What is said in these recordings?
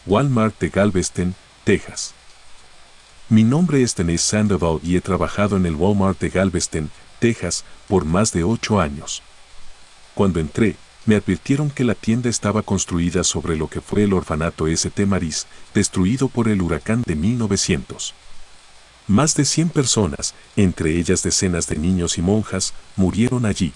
Walmart de Galveston, Texas. Mi nombre es Dennis Sandoval y he trabajado en el Walmart de Galveston, Texas, por más de 8 años. Cuando entré, me advirtieron que la tienda estaba construida sobre lo que fue el orfanato St. Mary's, destruido por el huracán de 1900. Más de 100 personas, entre ellas decenas de niños y monjas, murieron allí.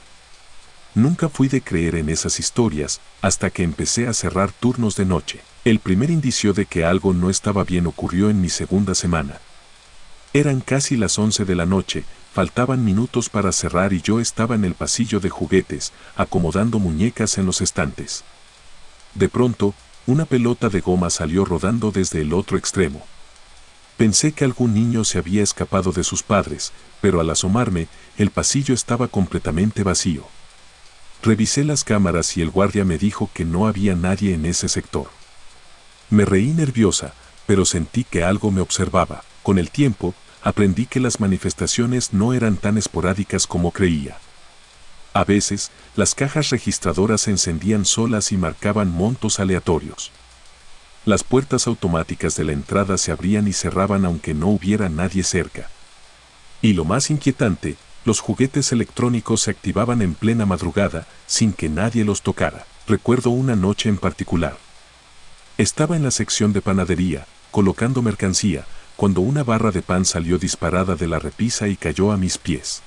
Nunca fui de creer en esas historias, hasta que empecé a cerrar turnos de noche. El primer indicio de que algo no estaba bien ocurrió en mi segunda semana. Eran casi las 11 de la noche, faltaban minutos para cerrar y yo estaba en el pasillo de juguetes, acomodando muñecas en los estantes. De pronto, una pelota de goma salió rodando desde el otro extremo. Pensé que algún niño se había escapado de sus padres, pero al asomarme, el pasillo estaba completamente vacío. Revisé las cámaras y el guardia me dijo que no había nadie en ese sector. Me reí nerviosa, pero sentí que algo me observaba. Con el tiempo, aprendí que las manifestaciones no eran tan esporádicas como creía. A veces, las cajas registradoras se encendían solas y marcaban montos aleatorios. Las puertas automáticas de la entrada se abrían y cerraban aunque no hubiera nadie cerca. Y lo más inquietante, los juguetes electrónicos se activaban en plena madrugada, sin que nadie los tocara. Recuerdo una noche en particular. Estaba en la sección de panadería, colocando mercancía, cuando una barra de pan salió disparada de la repisa y cayó a mis pies.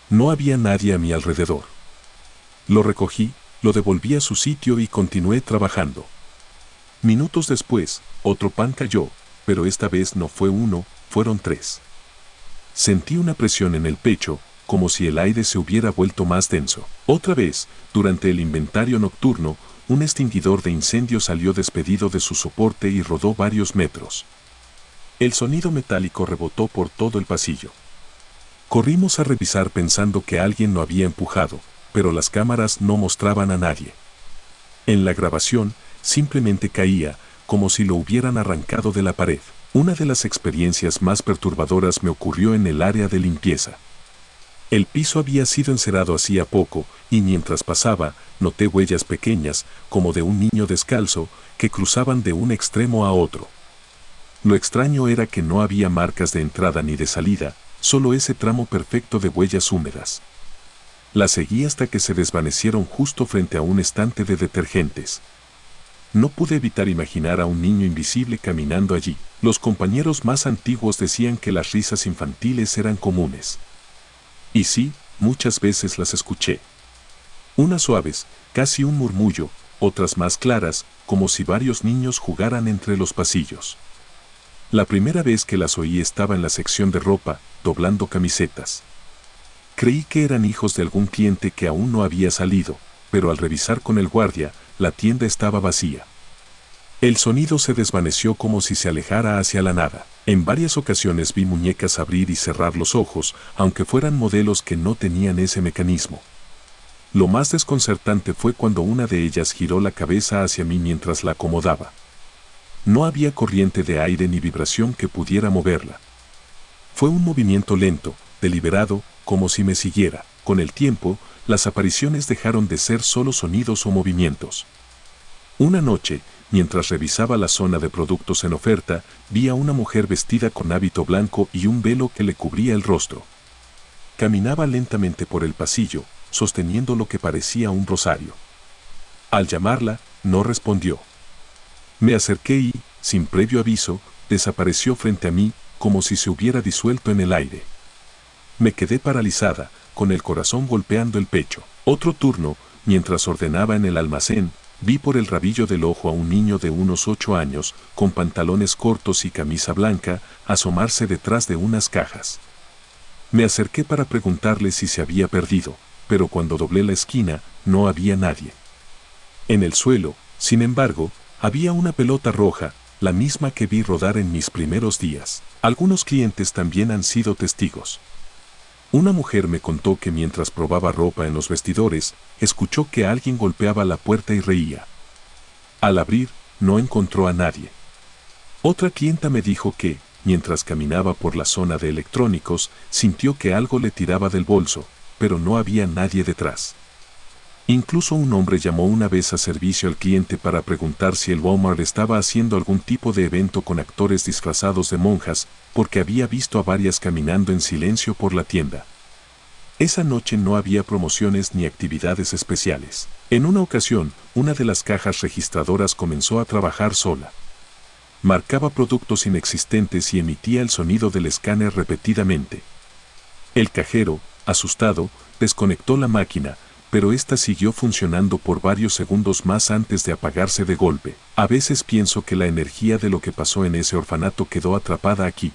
No había nadie a mi alrededor. Lo recogí, lo devolví a su sitio y continué trabajando. Minutos después, otro pan cayó, pero esta vez no fue uno, fueron 3. Sentí una presión en el pecho, como si el aire se hubiera vuelto más denso. Otra vez, durante el inventario nocturno, un extinguidor de incendio salió despedido de su soporte y rodó varios metros. El sonido metálico rebotó por todo el pasillo. Corrimos a revisar pensando que alguien lo había empujado, pero las cámaras no mostraban a nadie. En la grabación, simplemente caía, como si lo hubieran arrancado de la pared. Una de las experiencias más perturbadoras me ocurrió en el área de limpieza. El piso había sido encerado hacía poco, y mientras pasaba, noté huellas pequeñas, como de un niño descalzo, que cruzaban de un extremo a otro. Lo extraño era que no había marcas de entrada ni de salida, solo ese tramo perfecto de huellas húmedas. La seguí hasta que se desvanecieron justo frente a un estante de detergentes. No pude evitar imaginar a un niño invisible caminando allí. Los compañeros más antiguos decían que las risas infantiles eran comunes. Y sí, muchas veces las escuché. Unas suaves, casi un murmullo, otras más claras, como si varios niños jugaran entre los pasillos. La primera vez que las oí estaba en la sección de ropa, doblando camisetas. Creí que eran hijos de algún cliente que aún no había salido, pero al revisar con el guardia, la tienda estaba vacía. El sonido se desvaneció como si se alejara hacia la nada. En varias ocasiones vi muñecas abrir y cerrar los ojos, aunque fueran modelos que no tenían ese mecanismo. Lo más desconcertante fue cuando una de ellas giró la cabeza hacia mí mientras la acomodaba. No había corriente de aire ni vibración que pudiera moverla. Fue un movimiento lento, deliberado, como si me siguiera. Con el tiempo, las apariciones dejaron de ser solo sonidos o movimientos. Una noche, mientras revisaba la zona de productos en oferta, vi a una mujer vestida con hábito blanco y un velo que le cubría el rostro. Caminaba lentamente por el pasillo, sosteniendo lo que parecía un rosario. Al llamarla, no respondió. Me acerqué y, sin previo aviso, desapareció frente a mí, como si se hubiera disuelto en el aire. Me quedé paralizada, con el corazón golpeando el pecho. Otro turno, mientras ordenaba en el almacén, vi por el rabillo del ojo a un niño de unos 8 años, con pantalones cortos y camisa blanca, asomarse detrás de unas cajas. Me acerqué para preguntarle si se había perdido, pero cuando doblé la esquina, no había nadie. En el suelo, sin embargo, había una pelota roja, la misma que vi rodar en mis primeros días. Algunos clientes también han sido testigos. Una mujer me contó que mientras probaba ropa en los vestidores, escuchó que alguien golpeaba la puerta y reía. Al abrir, no encontró a nadie. Otra clienta me dijo que, mientras caminaba por la zona de electrónicos, sintió que algo le tiraba del bolso, pero no había nadie detrás. Incluso un hombre llamó una vez a servicio al cliente para preguntar si el Walmart estaba haciendo algún tipo de evento con actores disfrazados de monjas, porque había visto a varias caminando en silencio por la tienda. Esa noche no había promociones ni actividades especiales. En una ocasión, una de las cajas registradoras comenzó a trabajar sola. Marcaba productos inexistentes y emitía el sonido del escáner repetidamente. El cajero, asustado, desconectó la máquina, pero ésta siguió funcionando por varios segundos más antes de apagarse de golpe. A veces pienso que la energía de lo que pasó en ese orfanato quedó atrapada aquí.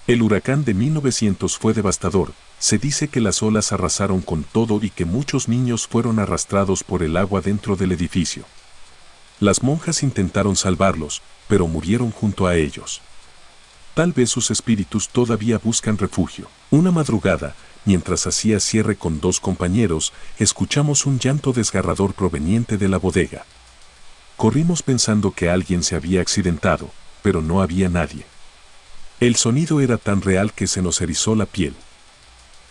El huracán de 1900 fue devastador. Se dice que las olas arrasaron con todo y que muchos niños fueron arrastrados por el agua dentro del edificio. Las monjas intentaron salvarlos, pero murieron junto a ellos. Tal vez sus espíritus todavía buscan refugio. Una madrugada, mientras hacía cierre con 2 compañeros, escuchamos un llanto desgarrador proveniente de la bodega. Corrimos pensando que alguien se había accidentado, pero no había nadie. El sonido era tan real que se nos erizó la piel.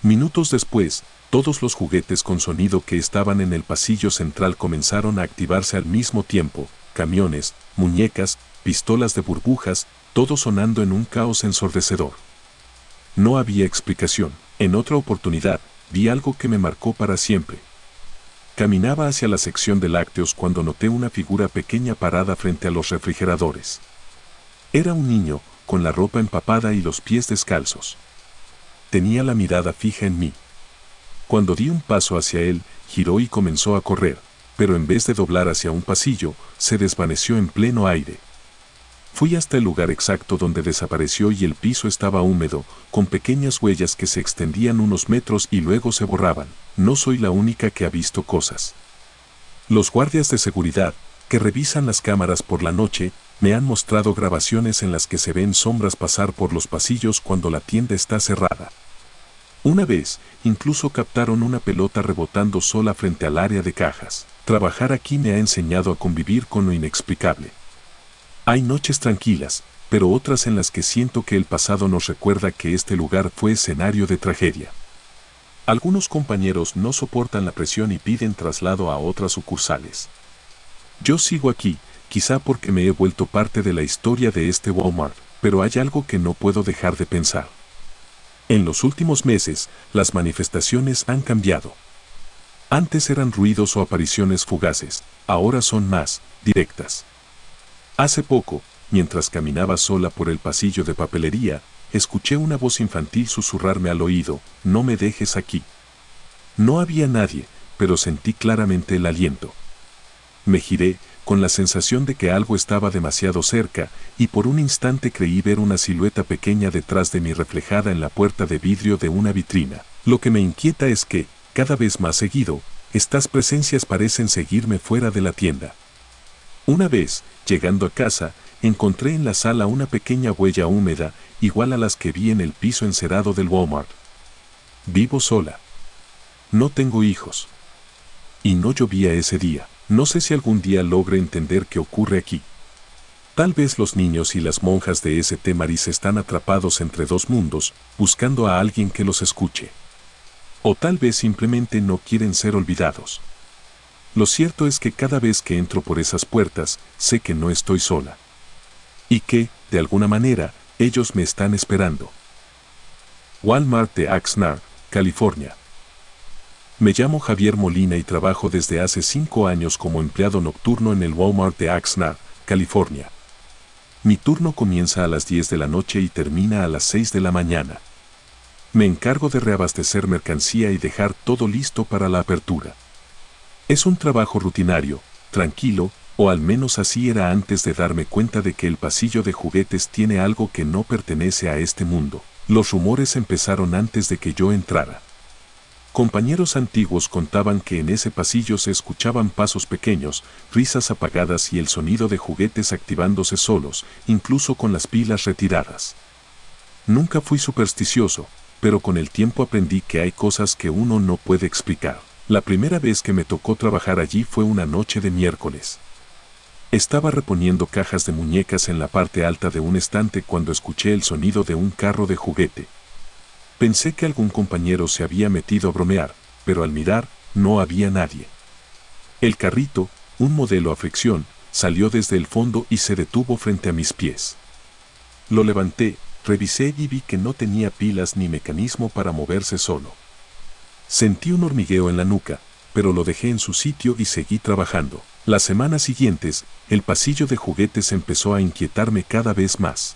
Minutos después, todos los juguetes con sonido que estaban en el pasillo central comenzaron a activarse al mismo tiempo: camiones, muñecas, pistolas de burbujas, todo sonando en un caos ensordecedor. No había explicación. En otra oportunidad, vi algo que me marcó para siempre. Caminaba hacia la sección de lácteos cuando noté una figura pequeña parada frente a los refrigeradores. Era un niño, con la ropa empapada y los pies descalzos. Tenía la mirada fija en mí. Cuando di un paso hacia él, giró y comenzó a correr, pero en vez de doblar hacia un pasillo, se desvaneció en pleno aire. Fui hasta el lugar exacto donde desapareció y el piso estaba húmedo, con pequeñas huellas que se extendían unos metros y luego se borraban. No soy la única que ha visto cosas. Los guardias de seguridad, que revisan las cámaras por la noche, me han mostrado grabaciones en las que se ven sombras pasar por los pasillos cuando la tienda está cerrada. Una vez, incluso captaron una pelota rebotando sola frente al área de cajas. Trabajar aquí me ha enseñado a convivir con lo inexplicable. Hay noches tranquilas, pero otras en las que siento que el pasado nos recuerda que este lugar fue escenario de tragedia. Algunos compañeros no soportan la presión y piden traslado a otras sucursales. Yo sigo aquí, quizá porque me he vuelto parte de la historia de este Walmart, pero hay algo que no puedo dejar de pensar. En los últimos meses, las manifestaciones han cambiado. Antes eran ruidos o apariciones fugaces, ahora son más directas. Hace poco, mientras caminaba sola por el pasillo de papelería, escuché una voz infantil susurrarme al oído: «No me dejes aquí». No había nadie, pero sentí claramente el aliento. Me giré, con la sensación de que algo estaba demasiado cerca, y por un instante creí ver una silueta pequeña detrás de mí reflejada en la puerta de vidrio de una vitrina. Lo que me inquieta es que, cada vez más seguido, estas presencias parecen seguirme fuera de la tienda. Una vez, llegando a casa, encontré en la sala una pequeña huella húmeda, igual a las que vi en el piso encerado del Walmart. Vivo sola. No tengo hijos. Y no llovía ese día. No sé si algún día logre entender qué ocurre aquí. Tal vez los niños y las monjas de St. Mary's están atrapados entre 2 mundos, buscando a alguien que los escuche. O tal vez simplemente no quieren ser olvidados. Lo cierto es que cada vez que entro por esas puertas, sé que no estoy sola. Y que, de alguna manera, ellos me están esperando. Walmart de Oxnard, California. Me llamo Javier Molina y trabajo desde hace 5 años como empleado nocturno en el Walmart de Oxnard, California. Mi turno comienza a las 10 de la noche y termina a las 6 de la mañana. Me encargo de reabastecer mercancía y dejar todo listo para la apertura. Es un trabajo rutinario, tranquilo, o al menos así era antes de darme cuenta de que el pasillo de juguetes tiene algo que no pertenece a este mundo. Los rumores empezaron antes de que yo entrara. Compañeros antiguos contaban que en ese pasillo se escuchaban pasos pequeños, risas apagadas y el sonido de juguetes activándose solos, incluso con las pilas retiradas. Nunca fui supersticioso, pero con el tiempo aprendí que hay cosas que uno no puede explicar. La primera vez que me tocó trabajar allí fue una noche de miércoles. Estaba reponiendo cajas de muñecas en la parte alta de un estante cuando escuché el sonido de un carro de juguete. Pensé que algún compañero se había metido a bromear, pero al mirar, no había nadie. El carrito, un modelo a fricción, salió desde el fondo y se detuvo frente a mis pies. Lo levanté, revisé y vi que no tenía pilas ni mecanismo para moverse solo. Sentí un hormigueo en la nuca, pero lo dejé en su sitio y seguí trabajando. Las semanas siguientes, el pasillo de juguetes empezó a inquietarme cada vez más.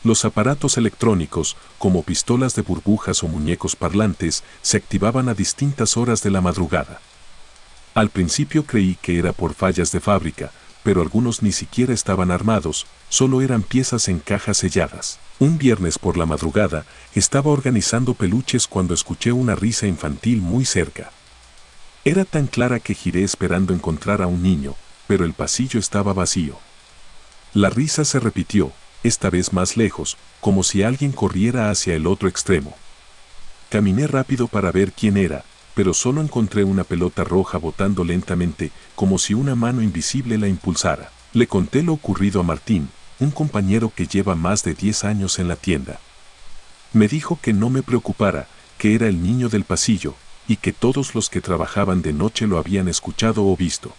Los aparatos electrónicos, como pistolas de burbujas o muñecos parlantes, se activaban a distintas horas de la madrugada. Al principio creí que era por fallas de fábrica, pero algunos ni siquiera estaban armados, solo eran piezas en cajas selladas. Un viernes por la madrugada, estaba organizando peluches cuando escuché una risa infantil muy cerca. Era tan clara que giré esperando encontrar a un niño, pero el pasillo estaba vacío. La risa se repitió, esta vez más lejos, como si alguien corriera hacia el otro extremo. Caminé rápido para ver quién era, pero solo encontré una pelota roja botando lentamente, como si una mano invisible la impulsara. Le conté lo ocurrido a Martín, un compañero que lleva más de 10 años en la tienda. Me dijo que no me preocupara, que era el niño del pasillo, y que todos los que trabajaban de noche lo habían escuchado o visto.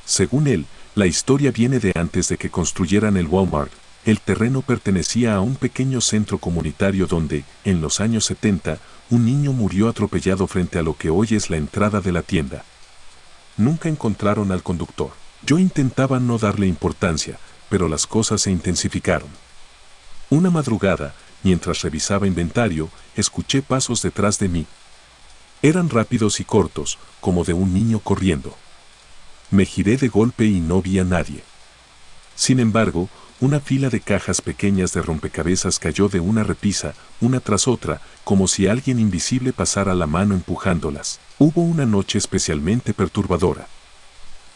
Según él, la historia viene de antes de que construyeran el Walmart. El terreno pertenecía a un pequeño centro comunitario donde, en los años 70, un niño murió atropellado frente a lo que hoy es la entrada de la tienda. Nunca encontraron al conductor. Yo intentaba no darle importancia, pero las cosas se intensificaron. Una madrugada, mientras revisaba inventario, escuché pasos detrás de mí. Eran rápidos y cortos, como de un niño corriendo. Me giré de golpe y no vi a nadie. Sin embargo, una fila de cajas pequeñas de rompecabezas cayó de una repisa, una tras otra, como si alguien invisible pasara la mano empujándolas. Hubo una noche especialmente perturbadora.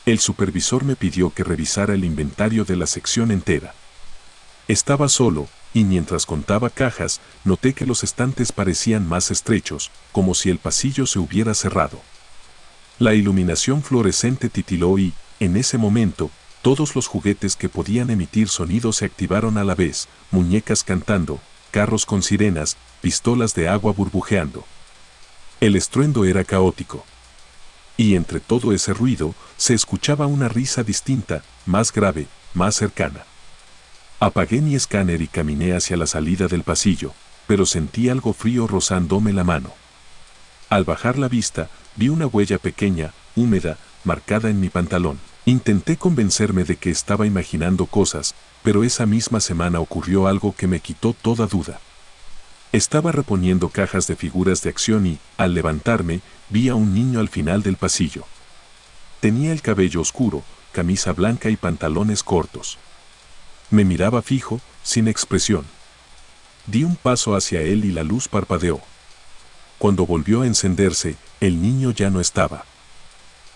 El supervisor me pidió que revisara el inventario de la sección entera. Estaba solo, y mientras contaba cajas, noté que los estantes parecían más estrechos, como si el pasillo se hubiera cerrado. La iluminación fluorescente titiló y, en ese momento, todos los juguetes que podían emitir sonido se activaron a la vez, muñecas cantando, carros con sirenas, pistolas de agua burbujeando. El estruendo era caótico. Y entre todo ese ruido, se escuchaba una risa distinta, más grave, más cercana. Apagué mi escáner y caminé hacia la salida del pasillo, pero sentí algo frío rozándome la mano. Al bajar la vista, vi una huella pequeña, húmeda, marcada en mi pantalón. Intenté convencerme de que estaba imaginando cosas, pero esa misma semana ocurrió algo que me quitó toda duda. Estaba reponiendo cajas de figuras de acción y, al levantarme, vi a un niño al final del pasillo. Tenía el cabello oscuro, camisa blanca y pantalones cortos. Me miraba fijo, sin expresión. Di un paso hacia él y la luz parpadeó. Cuando volvió a encenderse, el niño ya no estaba.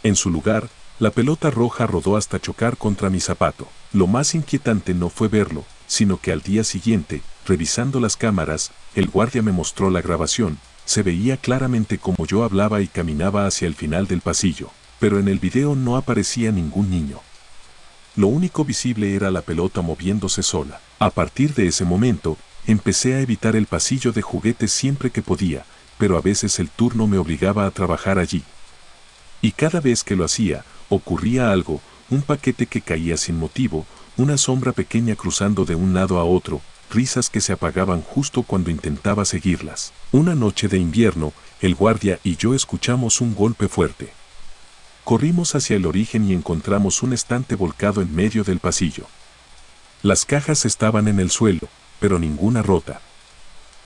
En su lugar, la pelota roja rodó hasta chocar contra mi zapato. Lo más inquietante no fue verlo, sino que al día siguiente, revisando las cámaras, el guardia me mostró la grabación. Se veía claramente como yo hablaba y caminaba hacia el final del pasillo, pero en el video no aparecía ningún niño. Lo único visible era la pelota moviéndose sola. A partir de ese momento, empecé a evitar el pasillo de juguetes siempre que podía, pero a veces el turno me obligaba a trabajar allí. Y cada vez que lo hacía, ocurría algo, un paquete que caía sin motivo, una sombra pequeña cruzando de un lado a otro, risas que se apagaban justo cuando intentaba seguirlas. Una noche de invierno, el guardia y yo escuchamos un golpe fuerte. Corrimos hacia el origen y encontramos un estante volcado en medio del pasillo. Las cajas estaban en el suelo, pero ninguna rota.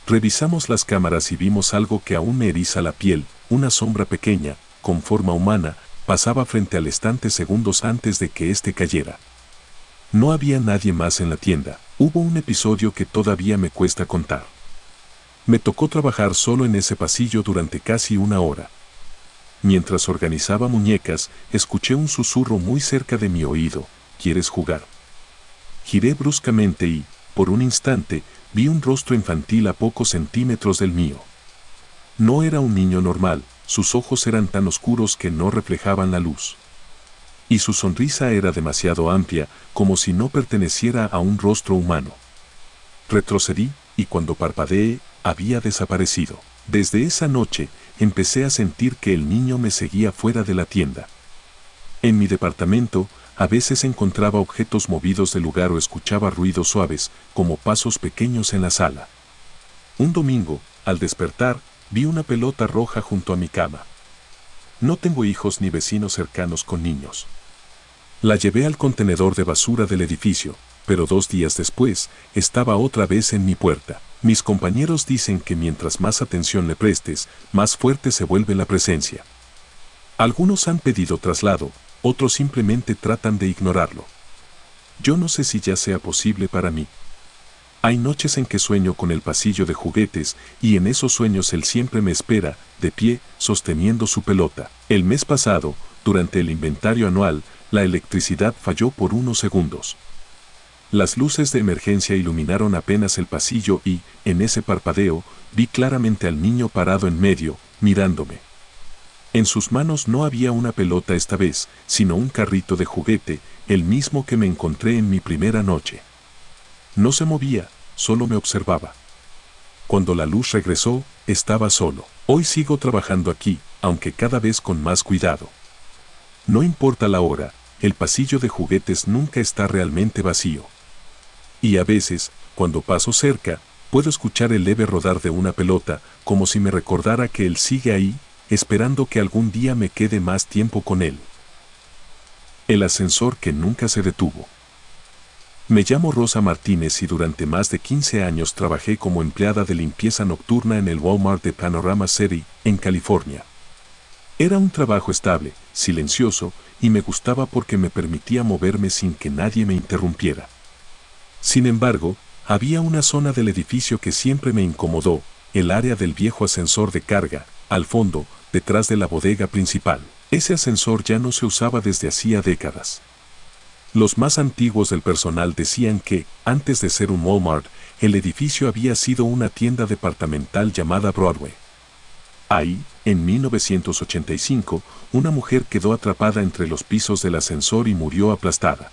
Revisamos las cámaras y vimos algo que aún me eriza la piel, una sombra pequeña, con forma humana, pasaba frente al estante segundos antes de que éste cayera. No había nadie más en la tienda. Hubo un episodio que todavía me cuesta contar. Me tocó trabajar solo en ese pasillo durante casi una hora. Mientras organizaba muñecas, escuché un susurro muy cerca de mi oído. ¿Quieres jugar? Giré bruscamente y, por un instante, vi un rostro infantil a pocos centímetros del mío. No era un niño normal, sus ojos eran tan oscuros que no reflejaban la luz. Y su sonrisa era demasiado amplia, como si no perteneciera a un rostro humano. Retrocedí, y cuando parpadeé, había desaparecido. Desde esa noche, empecé a sentir que el niño me seguía fuera de la tienda. En mi departamento, a veces encontraba objetos movidos del lugar o escuchaba ruidos suaves, como pasos pequeños en la sala. Un domingo, al despertar, vi una pelota roja junto a mi cama. No tengo hijos ni vecinos cercanos con niños. La llevé al contenedor de basura del edificio, pero 2 días después, estaba otra vez en mi puerta. Mis compañeros dicen que mientras más atención le prestes, más fuerte se vuelve la presencia. Algunos han pedido traslado, otros simplemente tratan de ignorarlo. Yo no sé si ya sea posible para mí. Hay noches en que sueño con el pasillo de juguetes y en esos sueños él siempre me espera, de pie, sosteniendo su pelota. El mes pasado, durante el inventario anual, la electricidad falló por unos segundos. Las luces de emergencia iluminaron apenas el pasillo y, en ese parpadeo, vi claramente al niño parado en medio, mirándome. En sus manos no había una pelota esta vez, sino un carrito de juguete, el mismo que me encontré en mi primera noche. No se movía, solo me observaba. Cuando la luz regresó, estaba solo. Hoy sigo trabajando aquí, aunque cada vez con más cuidado. No importa la hora, el pasillo de juguetes nunca está realmente vacío. Y a veces, cuando paso cerca, puedo escuchar el leve rodar de una pelota, como si me recordara que él sigue ahí, esperando que algún día me quede más tiempo con él. El ascensor que nunca se detuvo. Me llamo Rosa Martínez y durante más de 15 años trabajé como empleada de limpieza nocturna en el Walmart de Panorama City, en California. Era un trabajo estable, silencioso, y me gustaba porque me permitía moverme sin que nadie me interrumpiera. Sin embargo, había una zona del edificio que siempre me incomodó, el área del viejo ascensor de carga, al fondo, detrás de la bodega principal. Ese ascensor ya no se usaba desde hacía décadas. Los más antiguos del personal decían que, antes de ser un Walmart, el edificio había sido una tienda departamental llamada Broadway. Ahí, en 1985, una mujer quedó atrapada entre los pisos del ascensor y murió aplastada.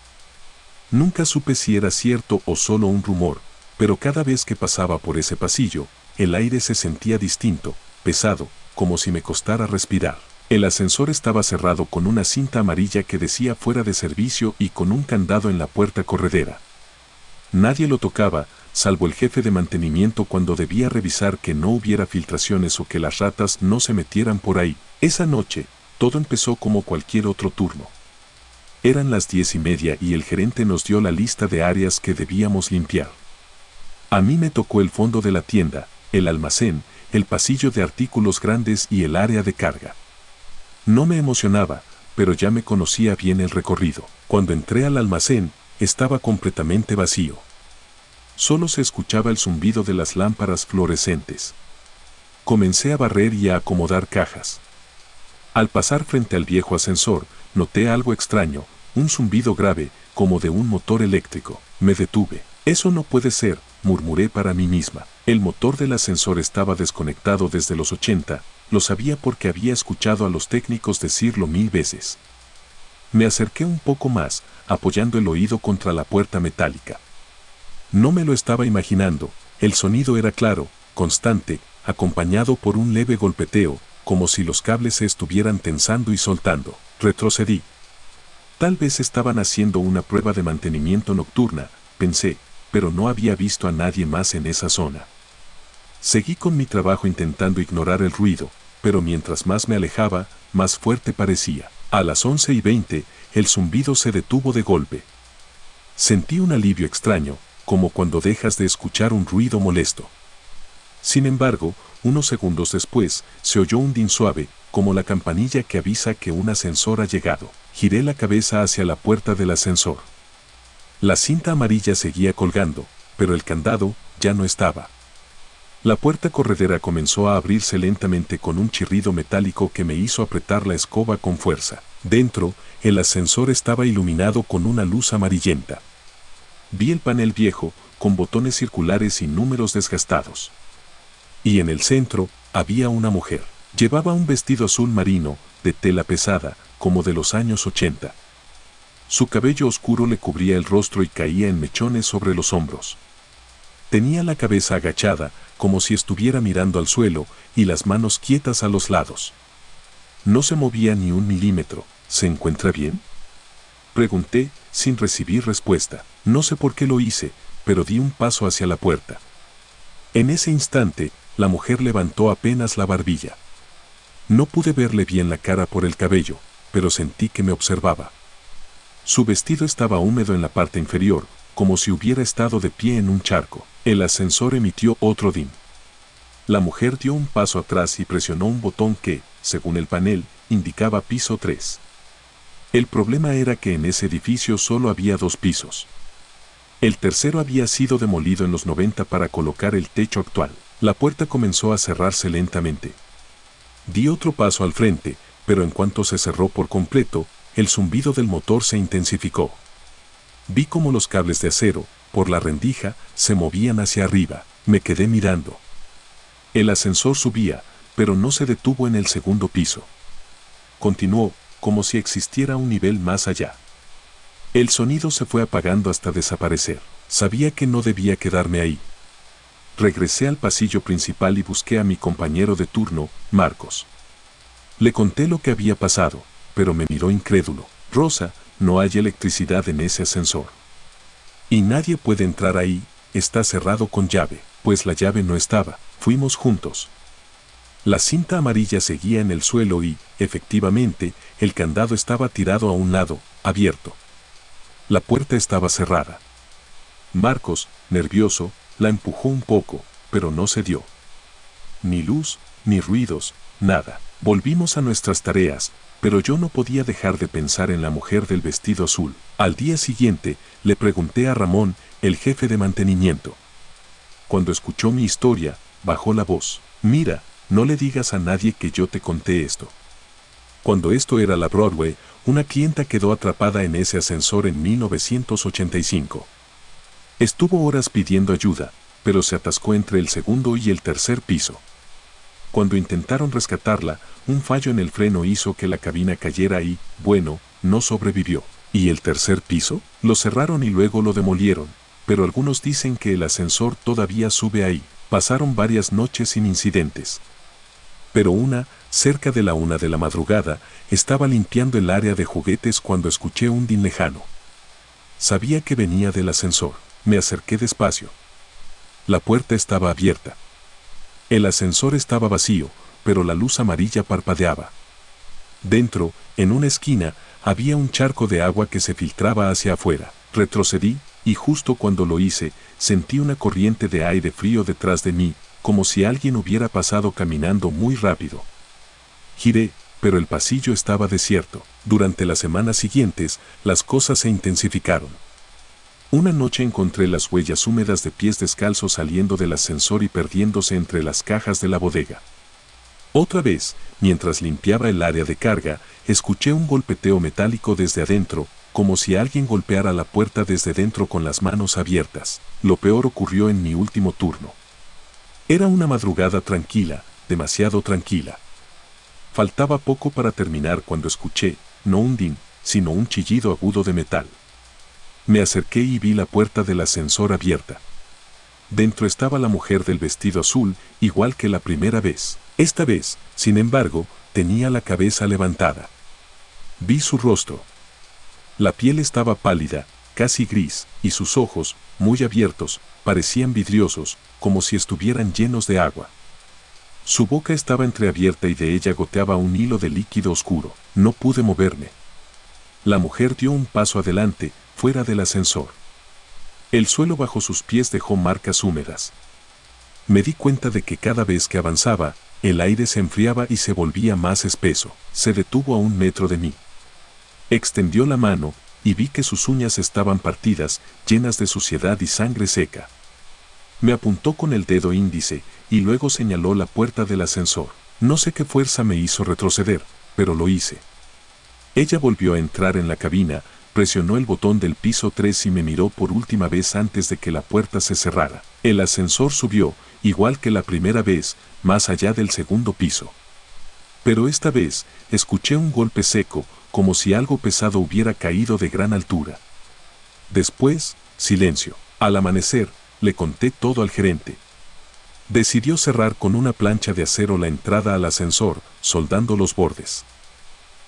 Nunca supe si era cierto o solo un rumor, pero cada vez que pasaba por ese pasillo, el aire se sentía distinto, pesado, como si me costara respirar. El ascensor estaba cerrado con una cinta amarilla que decía fuera de servicio y con un candado en la puerta corredera. Nadie lo tocaba, salvo el jefe de mantenimiento cuando debía revisar que no hubiera filtraciones o que las ratas no se metieran por ahí. Esa noche, todo empezó como cualquier otro turno. Eran las 10:30 y el gerente nos dio la lista de áreas que debíamos limpiar. A mí me tocó el fondo de la tienda, el almacén, el pasillo de artículos grandes y el área de carga. No me emocionaba, pero ya me conocía bien el recorrido. Cuando entré al almacén, estaba completamente vacío. Solo se escuchaba el zumbido de las lámparas fluorescentes. Comencé a barrer y a acomodar cajas. Al pasar frente al viejo ascensor, noté algo extraño, un zumbido grave, como de un motor eléctrico. Me detuve. Eso no puede ser, murmuré para mí misma. El motor del ascensor estaba desconectado desde los 80, lo sabía porque había escuchado a los técnicos decirlo 1000 veces. Me acerqué un poco más, apoyando el oído contra la puerta metálica. No me lo estaba imaginando, el sonido era claro, constante, acompañado por un leve golpeteo, como si los cables se estuvieran tensando y soltando. Retrocedí. Tal vez estaban haciendo una prueba de mantenimiento nocturna, pensé, pero no había visto a nadie más en esa zona. Seguí con mi trabajo intentando ignorar el ruido, pero mientras más me alejaba, más fuerte parecía. A las 11:20, el zumbido se detuvo de golpe. Sentí un alivio extraño, como cuando dejas de escuchar un ruido molesto. Sin embargo, unos segundos después, se oyó un din suave, como la campanilla que avisa que un ascensor ha llegado. Giré la cabeza hacia la puerta del ascensor. La cinta amarilla seguía colgando, pero el candado ya no estaba. La puerta corredera comenzó a abrirse lentamente con un chirrido metálico que me hizo apretar la escoba con fuerza. Dentro, el ascensor estaba iluminado con una luz amarillenta. Vi el panel viejo, con botones circulares y números desgastados. Y en el centro, había una mujer. Llevaba un vestido azul marino, de tela pesada, como de los años 80. Su cabello oscuro le cubría el rostro y caía en mechones sobre los hombros. Tenía la cabeza agachada, como si estuviera mirando al suelo, y las manos quietas a los lados. No se movía ni un milímetro, ¿Se encuentra bien?, pregunté, sin recibir respuesta. No sé por qué lo hice, pero di un paso hacia la puerta. En ese instante, la mujer levantó apenas la barbilla. No pude verle bien la cara por el cabello, pero sentí que me observaba. Su vestido estaba húmedo en la parte inferior, como si hubiera estado de pie en un charco. El ascensor emitió otro din. La mujer dio un paso atrás y presionó un botón que, según el panel, indicaba piso 3. El problema era que en ese edificio solo había 2 pisos. El tercero había sido demolido en los 90 para colocar el techo actual. La puerta comenzó a cerrarse lentamente. Di otro paso al frente, pero en cuanto se cerró por completo, el zumbido del motor se intensificó. Vi cómo los cables de acero, por la rendija, se movían hacia arriba. Me quedé mirando. El ascensor subía, pero no se detuvo en el segundo piso. Continuó, como si existiera un nivel más allá. El sonido se fue apagando hasta desaparecer. Sabía que no debía quedarme ahí. Regresé al pasillo principal y busqué a mi compañero de turno, Marcos. Le conté lo que había pasado, pero me miró incrédulo. Rosa, no hay electricidad en ese ascensor. Y nadie puede entrar ahí, está cerrado con llave. Pues la llave no estaba, fuimos juntos. La cinta amarilla seguía en el suelo y, efectivamente, el candado estaba tirado a un lado, abierto. La puerta estaba cerrada. Marcos, nervioso, la empujó un poco, pero no cedió. Ni luz, ni ruidos, nada. Volvimos a nuestras tareas, pero yo no podía dejar de pensar en la mujer del vestido azul. Al día siguiente, le pregunté a Ramón, el jefe de mantenimiento. Cuando escuchó mi historia, bajó la voz. Mira, no le digas a nadie que yo te conté esto. Cuando esto era la Broadway, una clienta quedó atrapada en ese ascensor en 1985. Estuvo horas pidiendo ayuda, pero se atascó entre el segundo y el tercer piso. Cuando intentaron rescatarla, un fallo en el freno hizo que la cabina cayera y, bueno, no sobrevivió. ¿Y el tercer piso? Lo cerraron y luego lo demolieron, pero algunos dicen que el ascensor todavía sube ahí. Pasaron varias noches sin incidentes. Pero cerca de la 1 de la madrugada, estaba limpiando el área de juguetes cuando escuché un din lejano. Sabía que venía del ascensor. Me acerqué despacio. La puerta estaba abierta. El ascensor estaba vacío, pero la luz amarilla parpadeaba. Dentro, en una esquina, había un charco de agua que se filtraba hacia afuera. Retrocedí, y justo cuando lo hice, sentí una corriente de aire frío detrás de mí, como si alguien hubiera pasado caminando muy rápido. Giré, pero el pasillo estaba desierto. Durante las semanas siguientes, las cosas se intensificaron. Una noche encontré las huellas húmedas de pies descalzos saliendo del ascensor y perdiéndose entre las cajas de la bodega. Otra vez, mientras limpiaba el área de carga, escuché un golpeteo metálico desde adentro, como si alguien golpeara la puerta desde dentro con las manos abiertas. Lo peor ocurrió en mi último turno. Era una madrugada tranquila, demasiado tranquila. Faltaba poco para terminar cuando escuché, no un din, sino un chillido agudo de metal. Me acerqué y vi la puerta del ascensor abierta. Dentro estaba la mujer del vestido azul, igual que la primera vez. Esta vez, sin embargo, tenía la cabeza levantada. Vi su rostro. La piel estaba pálida, casi gris, y sus ojos, muy abiertos, parecían vidriosos, como si estuvieran llenos de agua. Su boca estaba entreabierta y de ella goteaba un hilo de líquido oscuro. No pude moverme. La mujer dio un paso adelante, fuera del ascensor. El suelo bajo sus pies dejó marcas húmedas. Me di cuenta de que cada vez que avanzaba, el aire se enfriaba y se volvía más espeso. Se detuvo a 1 metro de mí. Extendió la mano, y vi que sus uñas estaban partidas, llenas de suciedad y sangre seca. Me apuntó con el dedo índice, y luego señaló la puerta del ascensor. No sé qué fuerza me hizo retroceder, pero lo hice. Ella volvió a entrar en la cabina, presionó el botón del piso 3 y me miró por última vez antes de que la puerta se cerrara. El ascensor subió, igual que la primera vez, más allá del segundo piso. Pero esta vez, escuché un golpe seco, como si algo pesado hubiera caído de gran altura. Después, silencio. Al amanecer, le conté todo al gerente. Decidió cerrar con una plancha de acero la entrada al ascensor, soldando los bordes.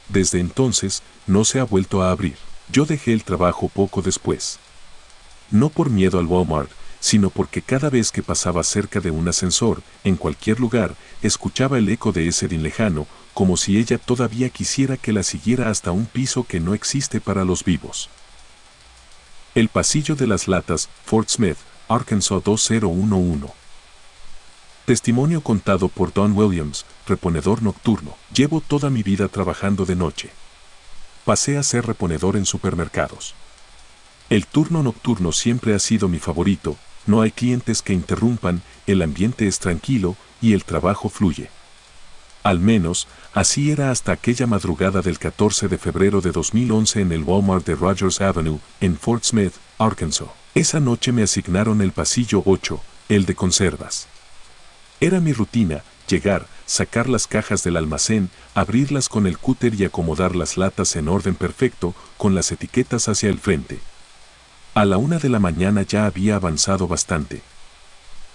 Desde entonces, no se ha vuelto a abrir. Yo dejé el trabajo poco después. No por miedo al Walmart, sino porque cada vez que pasaba cerca de un ascensor, en cualquier lugar, escuchaba el eco de ese din lejano, como si ella todavía quisiera que la siguiera hasta un piso que no existe para los vivos. El pasillo de las latas, Fort Smith, Arkansas 2011. Testimonio contado por Don Williams, reponedor nocturno. Llevo toda mi vida trabajando de noche. Pasé a ser reponedor en supermercados. El turno nocturno siempre ha sido mi favorito, no hay clientes que interrumpan, el ambiente es tranquilo y el trabajo fluye. Al menos, así era hasta aquella madrugada del 14 de febrero de 2011 en el Walmart de Rogers Avenue, en Fort Smith, Arkansas. Esa noche me asignaron el pasillo 8, el de conservas. Era mi rutina, llegar, sacar las cajas del almacén, abrirlas con el cúter y acomodar las latas en orden perfecto, con las etiquetas hacia el frente. A la 1 de la mañana ya había avanzado bastante.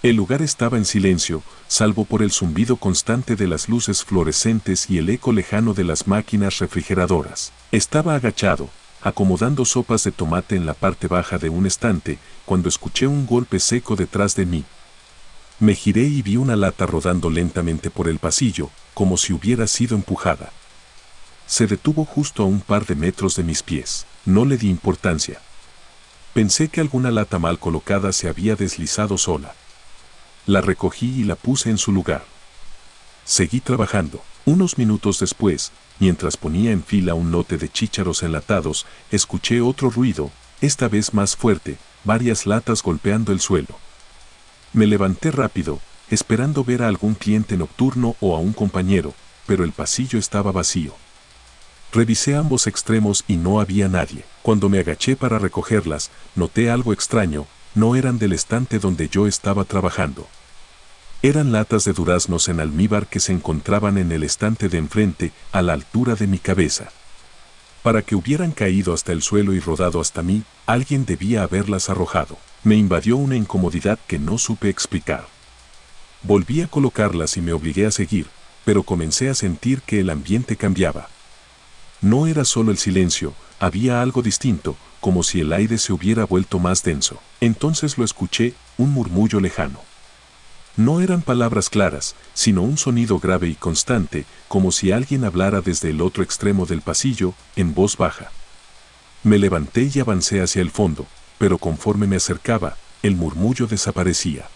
El lugar estaba en silencio, salvo por el zumbido constante de las luces fluorescentes y el eco lejano de las máquinas refrigeradoras. Estaba agachado, acomodando sopas de tomate en la parte baja de un estante, cuando escuché un golpe seco detrás de mí. Me giré y vi una lata rodando lentamente por el pasillo, como si hubiera sido empujada. Se detuvo justo a un par de metros de mis pies. No le di importancia. Pensé que alguna lata mal colocada se había deslizado sola. La recogí y la puse en su lugar. Seguí trabajando. Unos minutos después, mientras ponía en fila un lote de chícharos enlatados, escuché otro ruido, esta vez más fuerte, varias latas golpeando el suelo. Me levanté rápido, esperando ver a algún cliente nocturno o a un compañero, pero el pasillo estaba vacío. Revisé ambos extremos y no había nadie. Cuando me agaché para recogerlas, noté algo extraño, no eran del estante donde yo estaba trabajando. Eran latas de duraznos en almíbar que se encontraban en el estante de enfrente, a la altura de mi cabeza. Para que hubieran caído hasta el suelo y rodado hasta mí, alguien debía haberlas arrojado. Me invadió una incomodidad que no supe explicar. Volví a colocarlas y me obligué a seguir, pero comencé a sentir que el ambiente cambiaba. No era solo el silencio, había algo distinto, como si el aire se hubiera vuelto más denso. Entonces lo escuché, un murmullo lejano. No eran palabras claras, sino un sonido grave y constante, como si alguien hablara desde el otro extremo del pasillo, en voz baja. Me levanté y avancé hacia el fondo, pero conforme me acercaba, el murmullo desaparecía.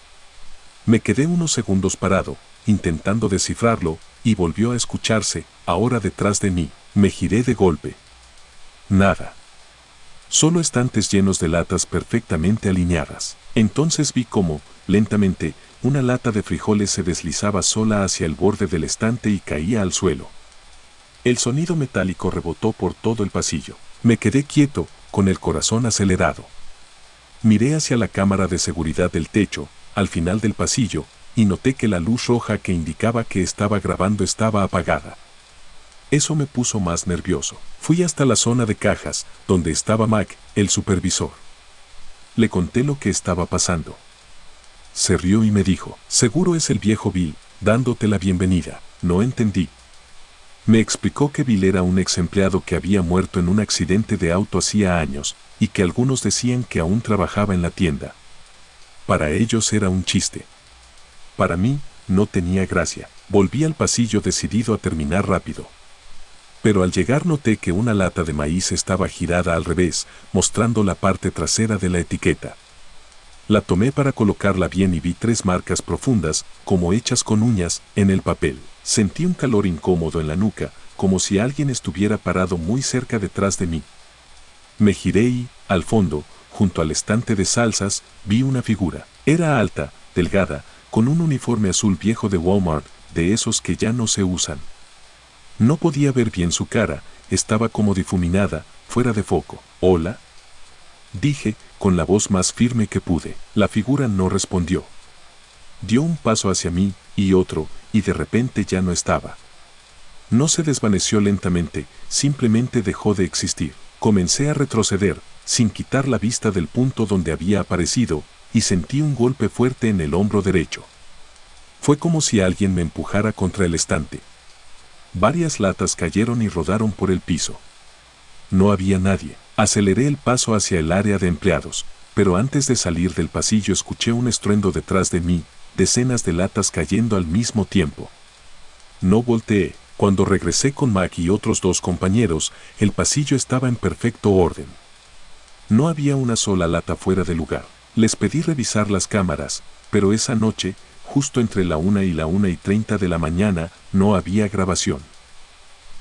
Me quedé unos segundos parado, intentando descifrarlo, y volvió a escucharse, ahora detrás de mí. Me giré de golpe. Nada. Solo estantes llenos de latas perfectamente alineadas. Entonces vi cómo, lentamente, una lata de frijoles se deslizaba sola hacia el borde del estante y caía al suelo. El sonido metálico rebotó por todo el pasillo. Me quedé quieto, con el corazón acelerado. Miré hacia la cámara de seguridad del techo, al final del pasillo, y noté que la luz roja que indicaba que estaba grabando estaba apagada. Eso me puso más nervioso. Fui hasta la zona de cajas, donde estaba Mac, el supervisor. Le conté lo que estaba pasando. Se rió y me dijo, seguro es el viejo Bill, dándote la bienvenida. No entendí. Me explicó que Bill era un ex empleado que había muerto en un accidente de auto hacía años, y que algunos decían que aún trabajaba en la tienda. Para ellos era un chiste. Para mí, no tenía gracia. Volví al pasillo decidido a terminar rápido. Pero al llegar noté que una lata de maíz estaba girada al revés, mostrando la parte trasera de la etiqueta. La tomé para colocarla bien y vi 3 marcas profundas, como hechas con uñas, en el papel. Sentí un calor incómodo en la nuca, como si alguien estuviera parado muy cerca detrás de mí. Me giré y, al fondo, junto al estante de salsas, vi una figura. Era alta, delgada, con un uniforme azul viejo de Walmart, de esos que ya no se usan. No podía ver bien su cara, estaba como difuminada, fuera de foco. «¿Hola?», dije, con la voz más firme que pude. La figura no respondió. Dio un paso hacia mí, y otro, y de repente ya no estaba. No se desvaneció lentamente, simplemente dejó de existir. Comencé a retroceder, sin quitar la vista del punto donde había aparecido, y sentí un golpe fuerte en el hombro derecho. Fue como si alguien me empujara contra el estante. Varias latas cayeron y rodaron por el piso. No había nadie. Aceleré el paso hacia el área de empleados, pero antes de salir del pasillo escuché un estruendo detrás de mí, decenas de latas cayendo al mismo tiempo. No volteé. Cuando regresé con Mac y otros 2 compañeros, el pasillo estaba en perfecto orden. No había una sola lata fuera de lugar. Les pedí revisar las cámaras, pero esa noche, justo entre la 1 y la 1:30 de la mañana, no había grabación.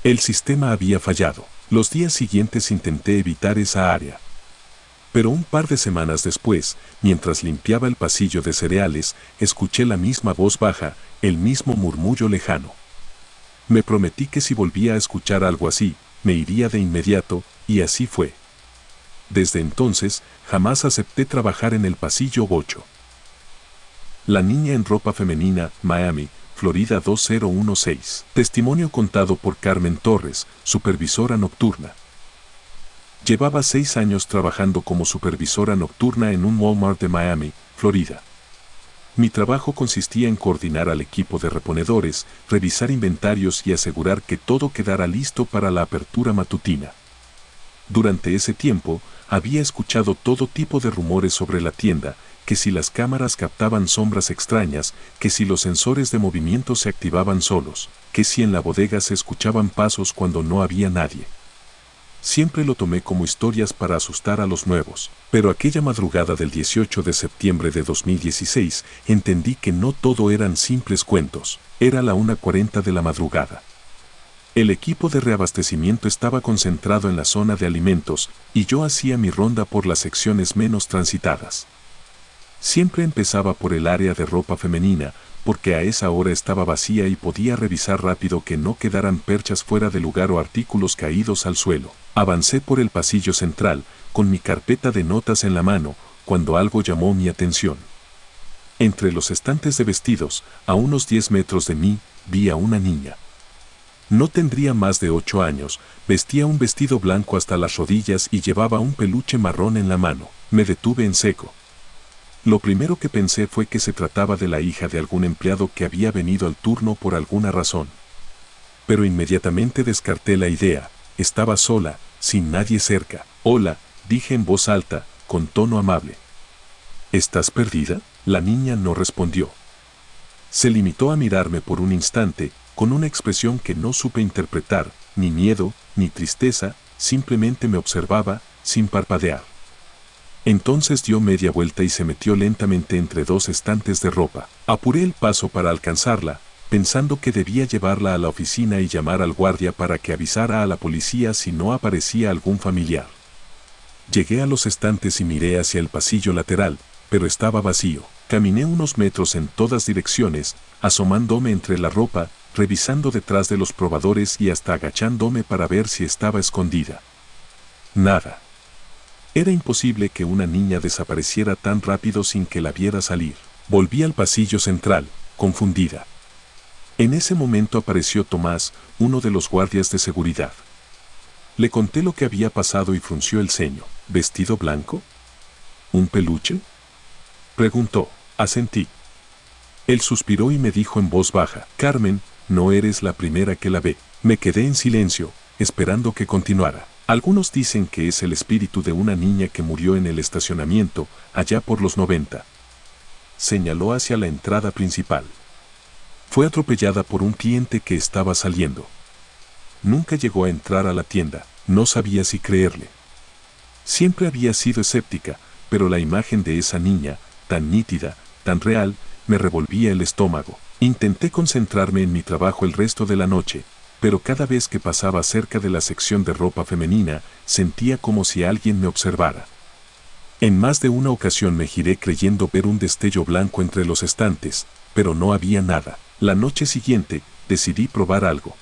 El sistema había fallado. Los días siguientes intenté evitar esa área. Pero un par de semanas después, mientras limpiaba el pasillo de cereales, escuché la misma voz baja, el mismo murmullo lejano. Me prometí que si volvía a escuchar algo así, me iría de inmediato, y así fue. Desde entonces, jamás acepté trabajar en el pasillo 8. La niña en ropa femenina, Miami, Florida 2016. Testimonio contado por Carmen Torres, supervisora nocturna. Llevaba 6 años trabajando como supervisora nocturna en un Walmart de Miami, Florida. Mi trabajo consistía en coordinar al equipo de reponedores, revisar inventarios y asegurar que todo quedara listo para la apertura matutina. Durante ese tiempo, había escuchado todo tipo de rumores sobre la tienda, que si las cámaras captaban sombras extrañas, que si los sensores de movimiento se activaban solos, que si en la bodega se escuchaban pasos cuando no había nadie. Siempre lo tomé como historias para asustar a los nuevos, pero aquella madrugada del 18 de septiembre de 2016 entendí que no todo eran simples cuentos. Era la 1:40 de la madrugada. El equipo de reabastecimiento estaba concentrado en la zona de alimentos y yo hacía mi ronda por las secciones menos transitadas. Siempre empezaba por el área de ropa femenina, porque a esa hora estaba vacía y podía revisar rápido que no quedaran perchas fuera de lugar o artículos caídos al suelo. Avancé por el pasillo central, con mi carpeta de notas en la mano, cuando algo llamó mi atención. Entre los estantes de vestidos, a unos 10 metros de mí, vi a una niña. No tendría más de 8 años, vestía un vestido blanco hasta las rodillas y llevaba un peluche marrón en la mano. Me detuve en seco. Lo primero que pensé fue que se trataba de la hija de algún empleado que había venido al turno por alguna razón. Pero inmediatamente descarté la idea. Estaba sola, sin nadie cerca. Hola, dije en voz alta, con tono amable. ¿Estás perdida? La niña no respondió. Se limitó a mirarme por un instante, con una expresión que no supe interpretar, ni miedo, ni tristeza, simplemente me observaba, sin parpadear. Entonces dio media vuelta y se metió lentamente entre 2 estantes de ropa. Apuré el paso para alcanzarla, pensando que debía llevarla a la oficina y llamar al guardia para que avisara a la policía si no aparecía algún familiar. Llegué a los estantes y miré hacia el pasillo lateral, pero estaba vacío. Caminé unos metros en todas direcciones, asomándome entre la ropa, revisando detrás de los probadores y hasta agachándome para ver si estaba escondida. Nada. Era imposible que una niña desapareciera tan rápido sin que la viera salir. Volví al pasillo central, confundida. En ese momento apareció Tomás, uno de los guardias de seguridad. Le conté lo que había pasado y frunció el ceño. ¿Vestido blanco? ¿Un peluche?, preguntó. Asentí. Él suspiró y me dijo en voz baja: Carmen, no eres la primera que la ve. Me quedé en silencio, esperando que continuara. Algunos dicen que es el espíritu de una niña que murió en el estacionamiento, allá por los 90. Señaló hacia la entrada principal. Fue atropellada por un cliente que estaba saliendo. Nunca llegó a entrar a la tienda, no sabía si creerle. Siempre había sido escéptica, pero la imagen de esa niña, tan nítida, tan real, me revolvía el estómago. Intenté concentrarme en mi trabajo el resto de la noche, pero cada vez que pasaba cerca de la sección de ropa femenina, sentía como si alguien me observara. En más de una ocasión me giré creyendo ver un destello blanco entre los estantes, pero no había nada. La noche siguiente, decidí probar algo.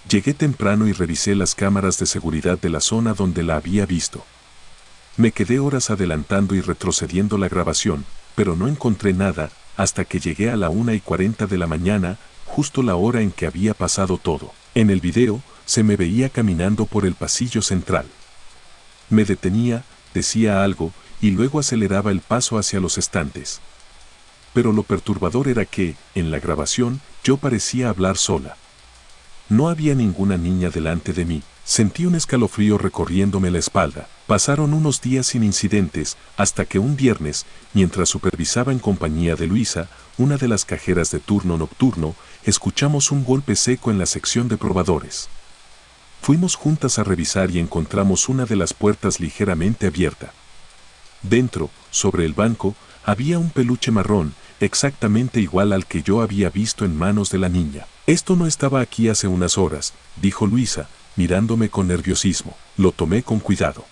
Llegué temprano y revisé las cámaras de seguridad de la zona donde la había visto. Me quedé horas adelantando y retrocediendo la grabación, pero no encontré nada, hasta que llegué a la 1:40 de la mañana, justo la hora en que había pasado todo. En el video, se me veía caminando por el pasillo central. Me detenía, decía algo, y luego aceleraba el paso hacia los estantes. Pero lo perturbador era que, en la grabación, yo parecía hablar sola. No había ninguna niña delante de mí. Sentí un escalofrío recorriéndome la espalda. Pasaron unos días sin incidentes, hasta que un viernes, mientras supervisaba en compañía de Luisa, una de las cajeras de turno nocturno, escuchamos un golpe seco en la sección de probadores. Fuimos juntas a revisar y encontramos una de las puertas ligeramente abierta. Dentro, sobre el banco, había un peluche marrón, exactamente igual al que yo había visto en manos de la niña. Esto no estaba aquí hace unas horas, dijo Luisa, mirándome con nerviosismo. Lo tomé con cuidado.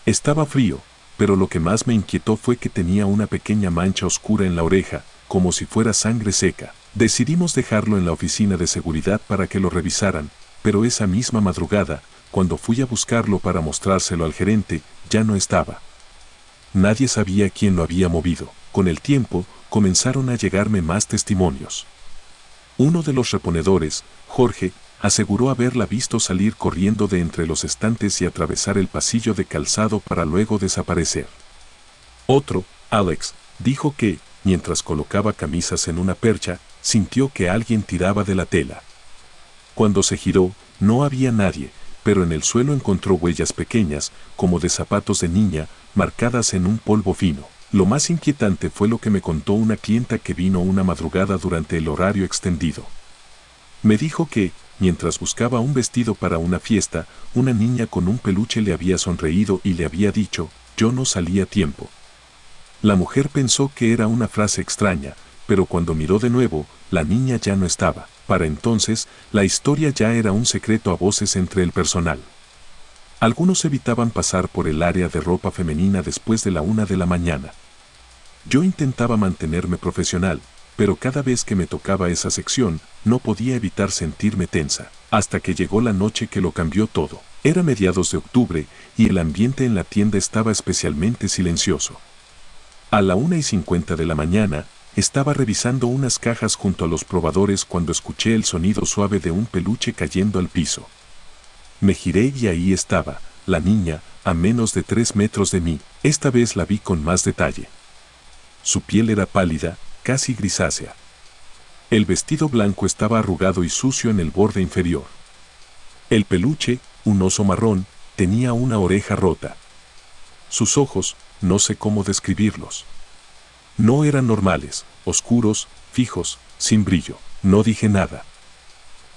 Estaba frío, pero lo que más me inquietó fue que tenía una pequeña mancha oscura en la oreja, como si fuera sangre seca. Decidimos dejarlo en la oficina de seguridad para que lo revisaran, pero esa misma madrugada, cuando fui a buscarlo para mostrárselo al gerente, ya no estaba. Nadie sabía quién lo había movido. Con el tiempo, comenzaron a llegarme más testimonios. Uno de los reponedores, Jorge, aseguró haberla visto salir corriendo de entre los estantes y atravesar el pasillo de calzado para luego desaparecer. Otro, Alex, dijo que, mientras colocaba camisas en una percha, sintió que alguien tiraba de la tela. Cuando se giró, no había nadie, pero en el suelo encontró huellas pequeñas, como de zapatos de niña, marcadas en un polvo fino. Lo más inquietante fue lo que me contó una clienta que vino una madrugada durante el horario extendido. Me dijo que, mientras buscaba un vestido para una fiesta, una niña con un peluche le había sonreído y le había dicho, «Yo no salí a tiempo». La mujer pensó que era una frase extraña, pero cuando miró de nuevo, la niña ya no estaba. Para entonces, la historia ya era un secreto a voces entre el personal. Algunos evitaban pasar por el área de ropa femenina después de la 1 de la mañana. Yo intentaba mantenerme profesional, pero cada vez que me tocaba esa sección, no podía evitar sentirme tensa, hasta que llegó la noche que lo cambió todo. Era mediados de octubre, y el ambiente en la tienda estaba especialmente silencioso. A la 1:50 de la mañana, estaba revisando unas cajas junto a los probadores cuando escuché el sonido suave de un peluche cayendo al piso. Me giré y ahí estaba, la niña, a menos de 3 metros de mí. Esta vez la vi con más detalle. Su piel era pálida, casi grisácea. El vestido blanco estaba arrugado y sucio en el borde inferior. El peluche, un oso marrón, tenía una oreja rota. Sus ojos, no sé cómo describirlos. No eran normales, oscuros, fijos, sin brillo. No dije nada.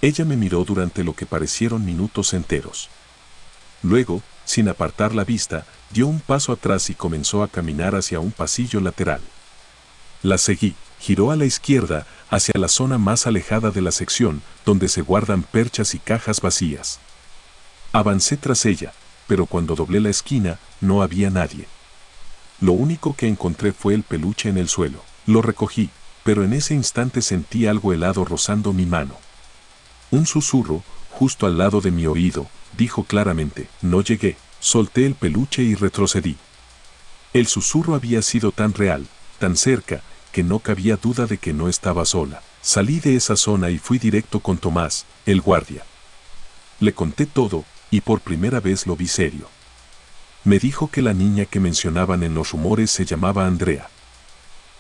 Ella me miró durante lo que parecieron minutos enteros. Luego, sin apartar la vista, dio un paso atrás y comenzó a caminar hacia un pasillo lateral. La seguí, giró a la izquierda, hacia la zona más alejada de la sección, donde se guardan perchas y cajas vacías. Avancé tras ella, pero cuando doblé la esquina, no había nadie. Lo único que encontré fue el peluche en el suelo. Lo recogí, pero en ese instante sentí algo helado rozando mi mano. Un susurro, justo al lado de mi oído, dijo claramente, «No llegué». Solté el peluche y retrocedí. El susurro había sido tan real, tan cerca, que no cabía duda de que no estaba sola. Salí de esa zona y fui directo con Tomás, el guardia. Le conté todo, y por primera vez lo vi serio. Me dijo que la niña que mencionaban en los rumores se llamaba Andrea.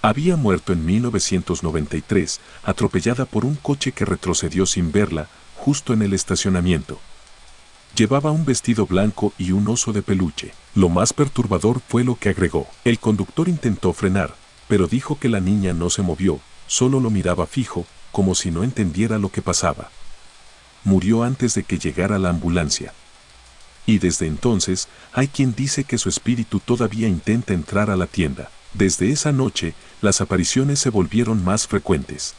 Había muerto en 1993, atropellada por un coche que retrocedió sin verla, justo en el estacionamiento. Llevaba un vestido blanco y un oso de peluche. Lo más perturbador fue lo que agregó. El conductor intentó frenar, pero dijo que la niña no se movió, solo lo miraba fijo, como si no entendiera lo que pasaba. Murió antes de que llegara la ambulancia. Y desde entonces, hay quien dice que su espíritu todavía intenta entrar a la tienda. Desde esa noche, las apariciones se volvieron más frecuentes.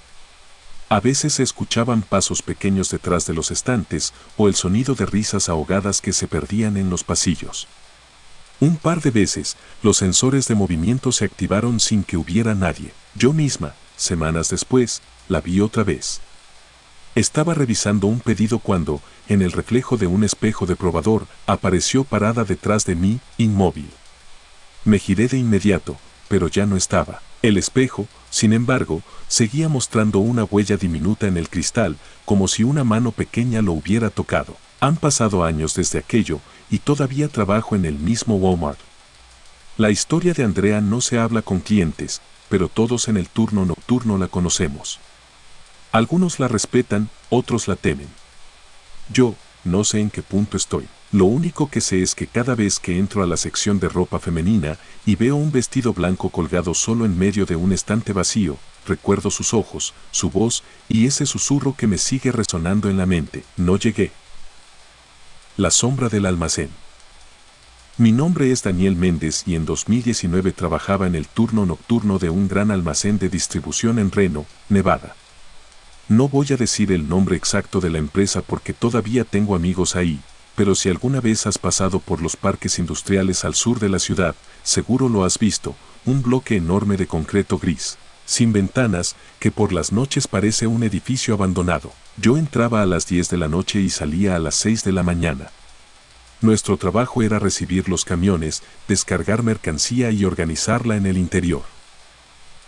A veces se escuchaban pasos pequeños detrás de los estantes o el sonido de risas ahogadas que se perdían en los pasillos. Un par de veces, los sensores de movimiento se activaron sin que hubiera nadie. Yo misma, semanas después, la vi otra vez. Estaba revisando un pedido cuando, en el reflejo de un espejo de probador, apareció parada detrás de mí, inmóvil. Me giré de inmediato, pero ya no estaba. El espejo, sin embargo, seguía mostrando una huella diminuta en el cristal, como si una mano pequeña lo hubiera tocado. Han pasado años desde aquello, y todavía trabajo en el mismo Walmart. La historia de Andrea no se habla con clientes, pero todos en el turno nocturno la conocemos. Algunos la respetan, otros la temen. Yo, no sé en qué punto estoy. Lo único que sé es que cada vez que entro a la sección de ropa femenina y veo un vestido blanco colgado solo en medio de un estante vacío, recuerdo sus ojos, su voz y ese susurro que me sigue resonando en la mente. No llegué. La sombra del almacén. Mi nombre es Daniel Méndez y en 2019 trabajaba en el turno nocturno de un gran almacén de distribución en Reno, Nevada. No voy a decir el nombre exacto de la empresa porque todavía tengo amigos ahí, pero si alguna vez has pasado por los parques industriales al sur de la ciudad, seguro lo has visto, un bloque enorme de concreto gris, sin ventanas, que por las noches parece un edificio abandonado. Yo entraba a las 10 de la noche y salía a las 6 de la mañana. Nuestro trabajo era recibir los camiones, descargar mercancía y organizarla en el interior.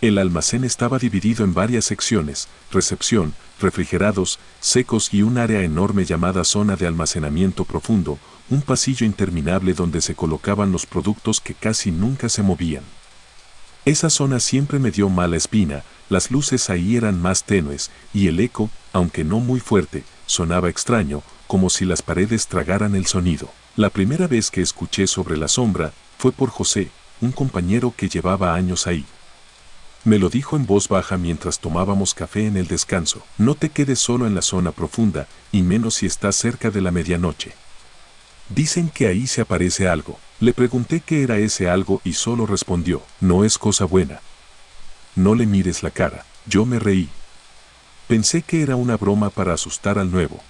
El almacén estaba dividido en varias secciones: recepción, refrigerados, secos y un área enorme llamada zona de almacenamiento profundo, un pasillo interminable donde se colocaban los productos que casi nunca se movían. Esa zona siempre me dio mala espina, las luces ahí eran más tenues y el eco, aunque no muy fuerte, sonaba extraño, como si las paredes tragaran el sonido. La primera vez que escuché sobre la sombra fue por José, un compañero que llevaba años ahí. Me lo dijo en voz baja mientras tomábamos café en el descanso. No te quedes solo en la zona profunda, y menos si estás cerca de la medianoche. Dicen que ahí se aparece algo. Le pregunté qué era ese algo y solo respondió: no es cosa buena. No le mires la cara. Yo me reí. Pensé que era una broma para asustar al nuevo.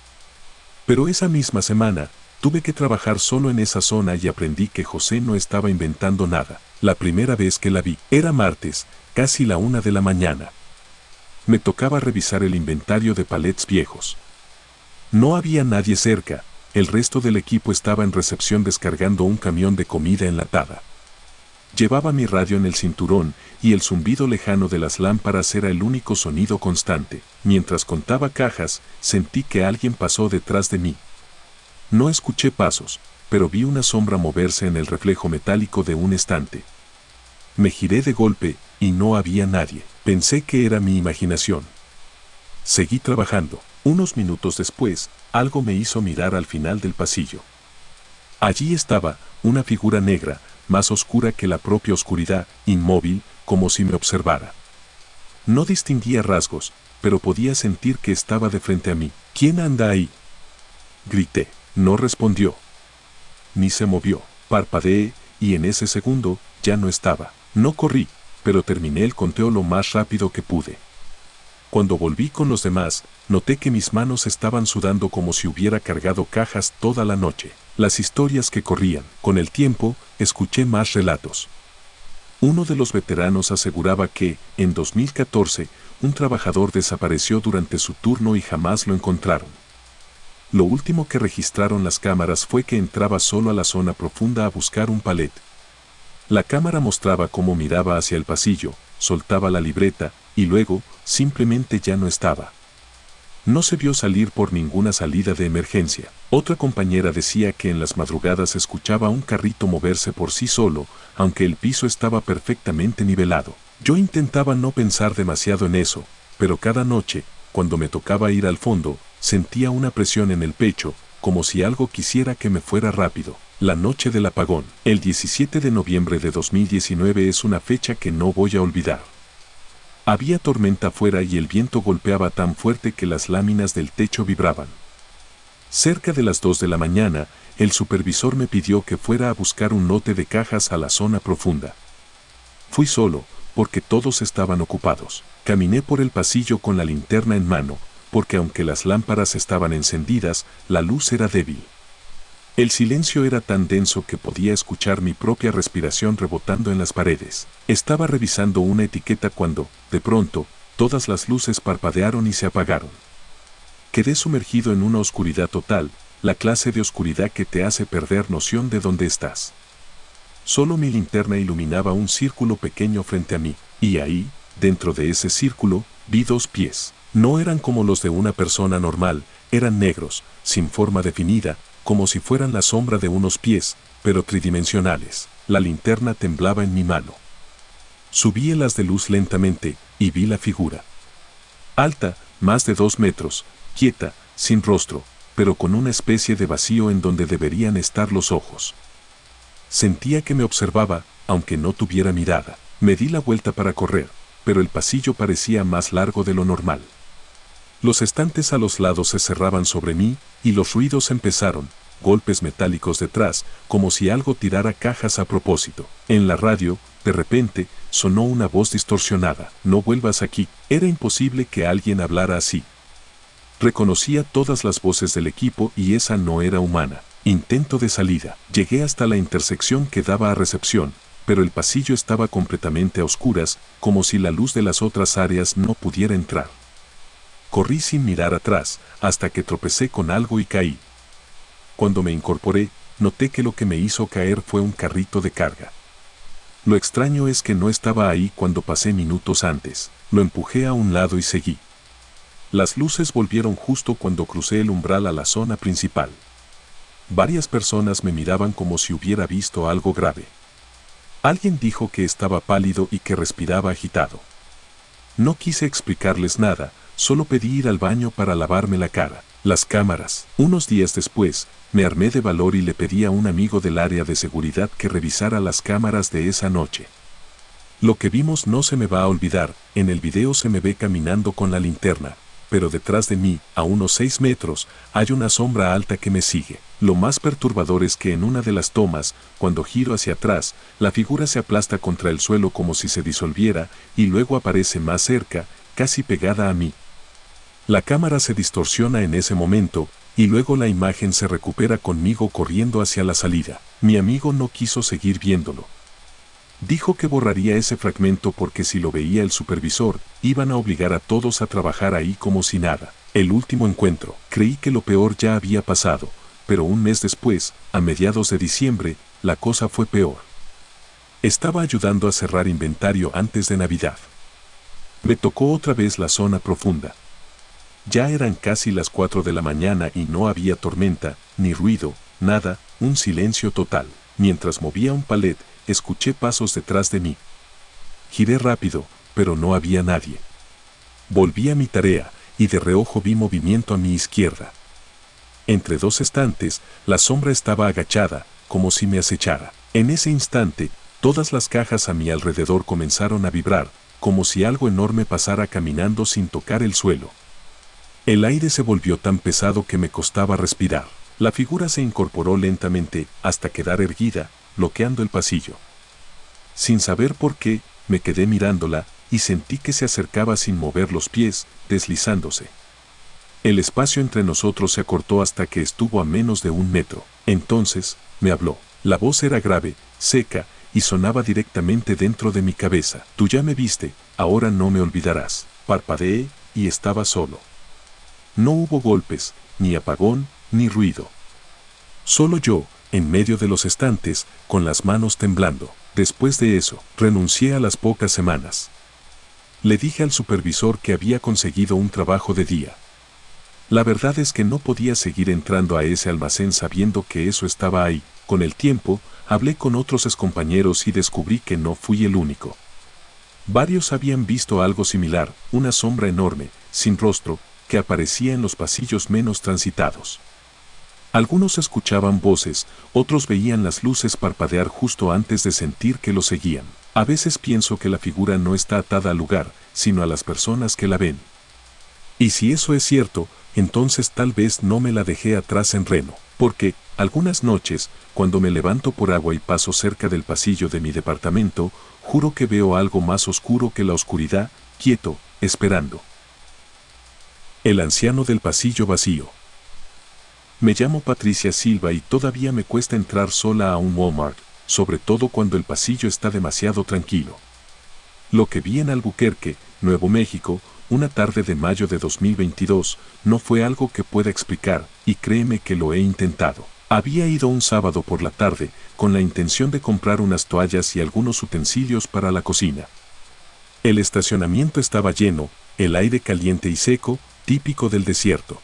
Pero esa misma semana, tuve que trabajar solo en esa zona y aprendí que José no estaba inventando nada. La primera vez que la vi, era martes, casi la 1 de la mañana. Me tocaba revisar el inventario de palets viejos. No había nadie cerca, el resto del equipo estaba en recepción descargando un camión de comida enlatada. Llevaba mi radio en el cinturón y el zumbido lejano de las lámparas era el único sonido constante. Mientras contaba cajas, sentí que alguien pasó detrás de mí. No escuché pasos, pero vi una sombra moverse en el reflejo metálico de un estante. Me giré de golpe y no había nadie. Pensé que era mi imaginación. Seguí trabajando. Unos minutos después, algo me hizo mirar al final del pasillo. Allí estaba, una figura negra, más oscura que la propia oscuridad, inmóvil, como si me observara. No distinguía rasgos, pero podía sentir que estaba de frente a mí. ¿Quién anda ahí?, grité. No respondió. Ni se movió. Parpadeé, y en ese segundo, ya no estaba. No corrí, pero terminé el conteo lo más rápido que pude. Cuando volví con los demás, noté que mis manos estaban sudando como si hubiera cargado cajas toda la noche. Las historias que corrían. Con el tiempo, escuché más relatos. Uno de los veteranos aseguraba que, en 2014, un trabajador desapareció durante su turno y jamás lo encontraron. Lo último que registraron las cámaras fue que entraba solo a la zona profunda a buscar un palet. La cámara mostraba cómo miraba hacia el pasillo, soltaba la libreta, y luego, simplemente ya no estaba. No se vio salir por ninguna salida de emergencia. Otra compañera decía que en las madrugadas escuchaba un carrito moverse por sí solo, aunque el piso estaba perfectamente nivelado. Yo intentaba no pensar demasiado en eso, pero cada noche, cuando me tocaba ir al fondo, sentía una presión en el pecho, como si algo quisiera que me fuera rápido. La noche del apagón. El 17 de noviembre de 2019 es una fecha que no voy a olvidar. Había tormenta afuera y el viento golpeaba tan fuerte que las láminas del techo vibraban. Cerca de las 2 de la mañana, el supervisor me pidió que fuera a buscar un lote de cajas a la zona profunda. Fui solo, porque todos estaban ocupados. Caminé por el pasillo con la linterna en mano, porque aunque las lámparas estaban encendidas, la luz era débil. El silencio era tan denso que podía escuchar mi propia respiración rebotando en las paredes. Estaba revisando una etiqueta cuando, de pronto, todas las luces parpadearon y se apagaron. Quedé sumergido en una oscuridad total, la clase de oscuridad que te hace perder noción de dónde estás. Solo mi linterna iluminaba un círculo pequeño frente a mí, y ahí, dentro de ese círculo, vi 2 pies. No eran como los de una persona normal, eran negros, sin forma definida, como si fueran la sombra de unos pies, pero tridimensionales. La linterna temblaba en mi mano. Subí el haz de luz lentamente, y vi la figura. Alta, más de 2 metros, quieta, sin rostro, pero con una especie de vacío en donde deberían estar los ojos. Sentía que me observaba, aunque no tuviera mirada. Me di la vuelta para correr, pero el pasillo parecía más largo de lo normal. Los estantes a los lados se cerraban sobre mí, y los ruidos empezaron, golpes metálicos detrás, como si algo tirara cajas a propósito. En la radio, de repente, sonó una voz distorsionada. No vuelvas aquí. Era imposible que alguien hablara así. Reconocía todas las voces del equipo y esa no era humana. Intento de salida. Llegué hasta la intersección que daba a recepción, pero el pasillo estaba completamente a oscuras, como si la luz de las otras áreas no pudiera entrar. Corrí sin mirar atrás, hasta que tropecé con algo y caí. Cuando me incorporé, noté que lo que me hizo caer fue un carrito de carga. Lo extraño es que no estaba ahí cuando pasé minutos antes. Lo empujé a un lado y seguí. Las luces volvieron justo cuando crucé el umbral a la zona principal. Varias personas me miraban como si hubiera visto algo grave. Alguien dijo que estaba pálido y que respiraba agitado. No quise explicarles nada, solo pedí ir al baño para lavarme la cara. Las cámaras. Unos días después, me armé de valor y le pedí a un amigo del área de seguridad que revisara las cámaras de esa noche. Lo que vimos no se me va a olvidar. En el video se me ve caminando con la linterna, pero detrás de mí, a unos 6 metros, hay una sombra alta que me sigue. Lo más perturbador es que en una de las tomas, cuando giro hacia atrás, la figura se aplasta contra el suelo como si se disolviera, y luego aparece más cerca, casi pegada a mí. La cámara se distorsiona en ese momento, y luego la imagen se recupera conmigo corriendo hacia la salida. Mi amigo no quiso seguir viéndolo. Dijo que borraría ese fragmento porque si lo veía el supervisor, iban a obligar a todos a trabajar ahí como si nada. El último encuentro. Creí que lo peor ya había pasado, pero un mes después, a mediados de diciembre, la cosa fue peor. Estaba ayudando a cerrar inventario antes de Navidad. Me tocó otra vez la zona profunda. Ya eran casi las 4 de la mañana y no había tormenta, ni ruido, nada, un silencio total. Mientras movía un palet, escuché pasos detrás de mí. Giré rápido, pero no había nadie. Volví a mi tarea, y de reojo vi movimiento a mi izquierda. Entre 2 estantes, la sombra estaba agachada, como si me acechara. En ese instante, todas las cajas a mi alrededor comenzaron a vibrar, como si algo enorme pasara caminando sin tocar el suelo. El aire se volvió tan pesado que me costaba respirar. La figura se incorporó lentamente, hasta quedar erguida, bloqueando el pasillo. Sin saber por qué, me quedé mirándola, y sentí que se acercaba sin mover los pies, deslizándose. El espacio entre nosotros se acortó hasta que estuvo a menos de 1 metro. Entonces, me habló. La voz era grave, seca, y sonaba directamente dentro de mi cabeza. Tú ya me viste, ahora no me olvidarás. Parpadeé, y estaba solo. No hubo golpes, ni apagón, ni ruido. Solo yo, en medio de los estantes, con las manos temblando. Después de eso, renuncié a las pocas semanas. Le dije al supervisor que había conseguido un trabajo de día. La verdad es que no podía seguir entrando a ese almacén sabiendo que eso estaba ahí. Con el tiempo, hablé con otros excompañeros y descubrí que no fui el único. Varios habían visto algo similar, una sombra enorme, sin rostro, que aparecía en los pasillos menos transitados. Algunos escuchaban voces, otros veían las luces parpadear justo antes de sentir que lo seguían. A veces pienso que la figura no está atada al lugar, sino a las personas que la ven. Y si eso es cierto, entonces tal vez no me la dejé atrás en Reno, porque, algunas noches, cuando me levanto por agua y paso cerca del pasillo de mi departamento, juro que veo algo más oscuro que la oscuridad, quieto, esperando. El anciano del pasillo vacío. Me llamo Patricia Silva y todavía me cuesta entrar sola a un Walmart, sobre todo cuando el pasillo está demasiado tranquilo. Lo que vi en Albuquerque, Nuevo México, una tarde de mayo de 2022, no fue algo que pueda explicar, y créeme que lo he intentado. Había ido un sábado por la tarde, con la intención de comprar unas toallas y algunos utensilios para la cocina. El estacionamiento estaba lleno, el aire caliente y seco, típico del desierto.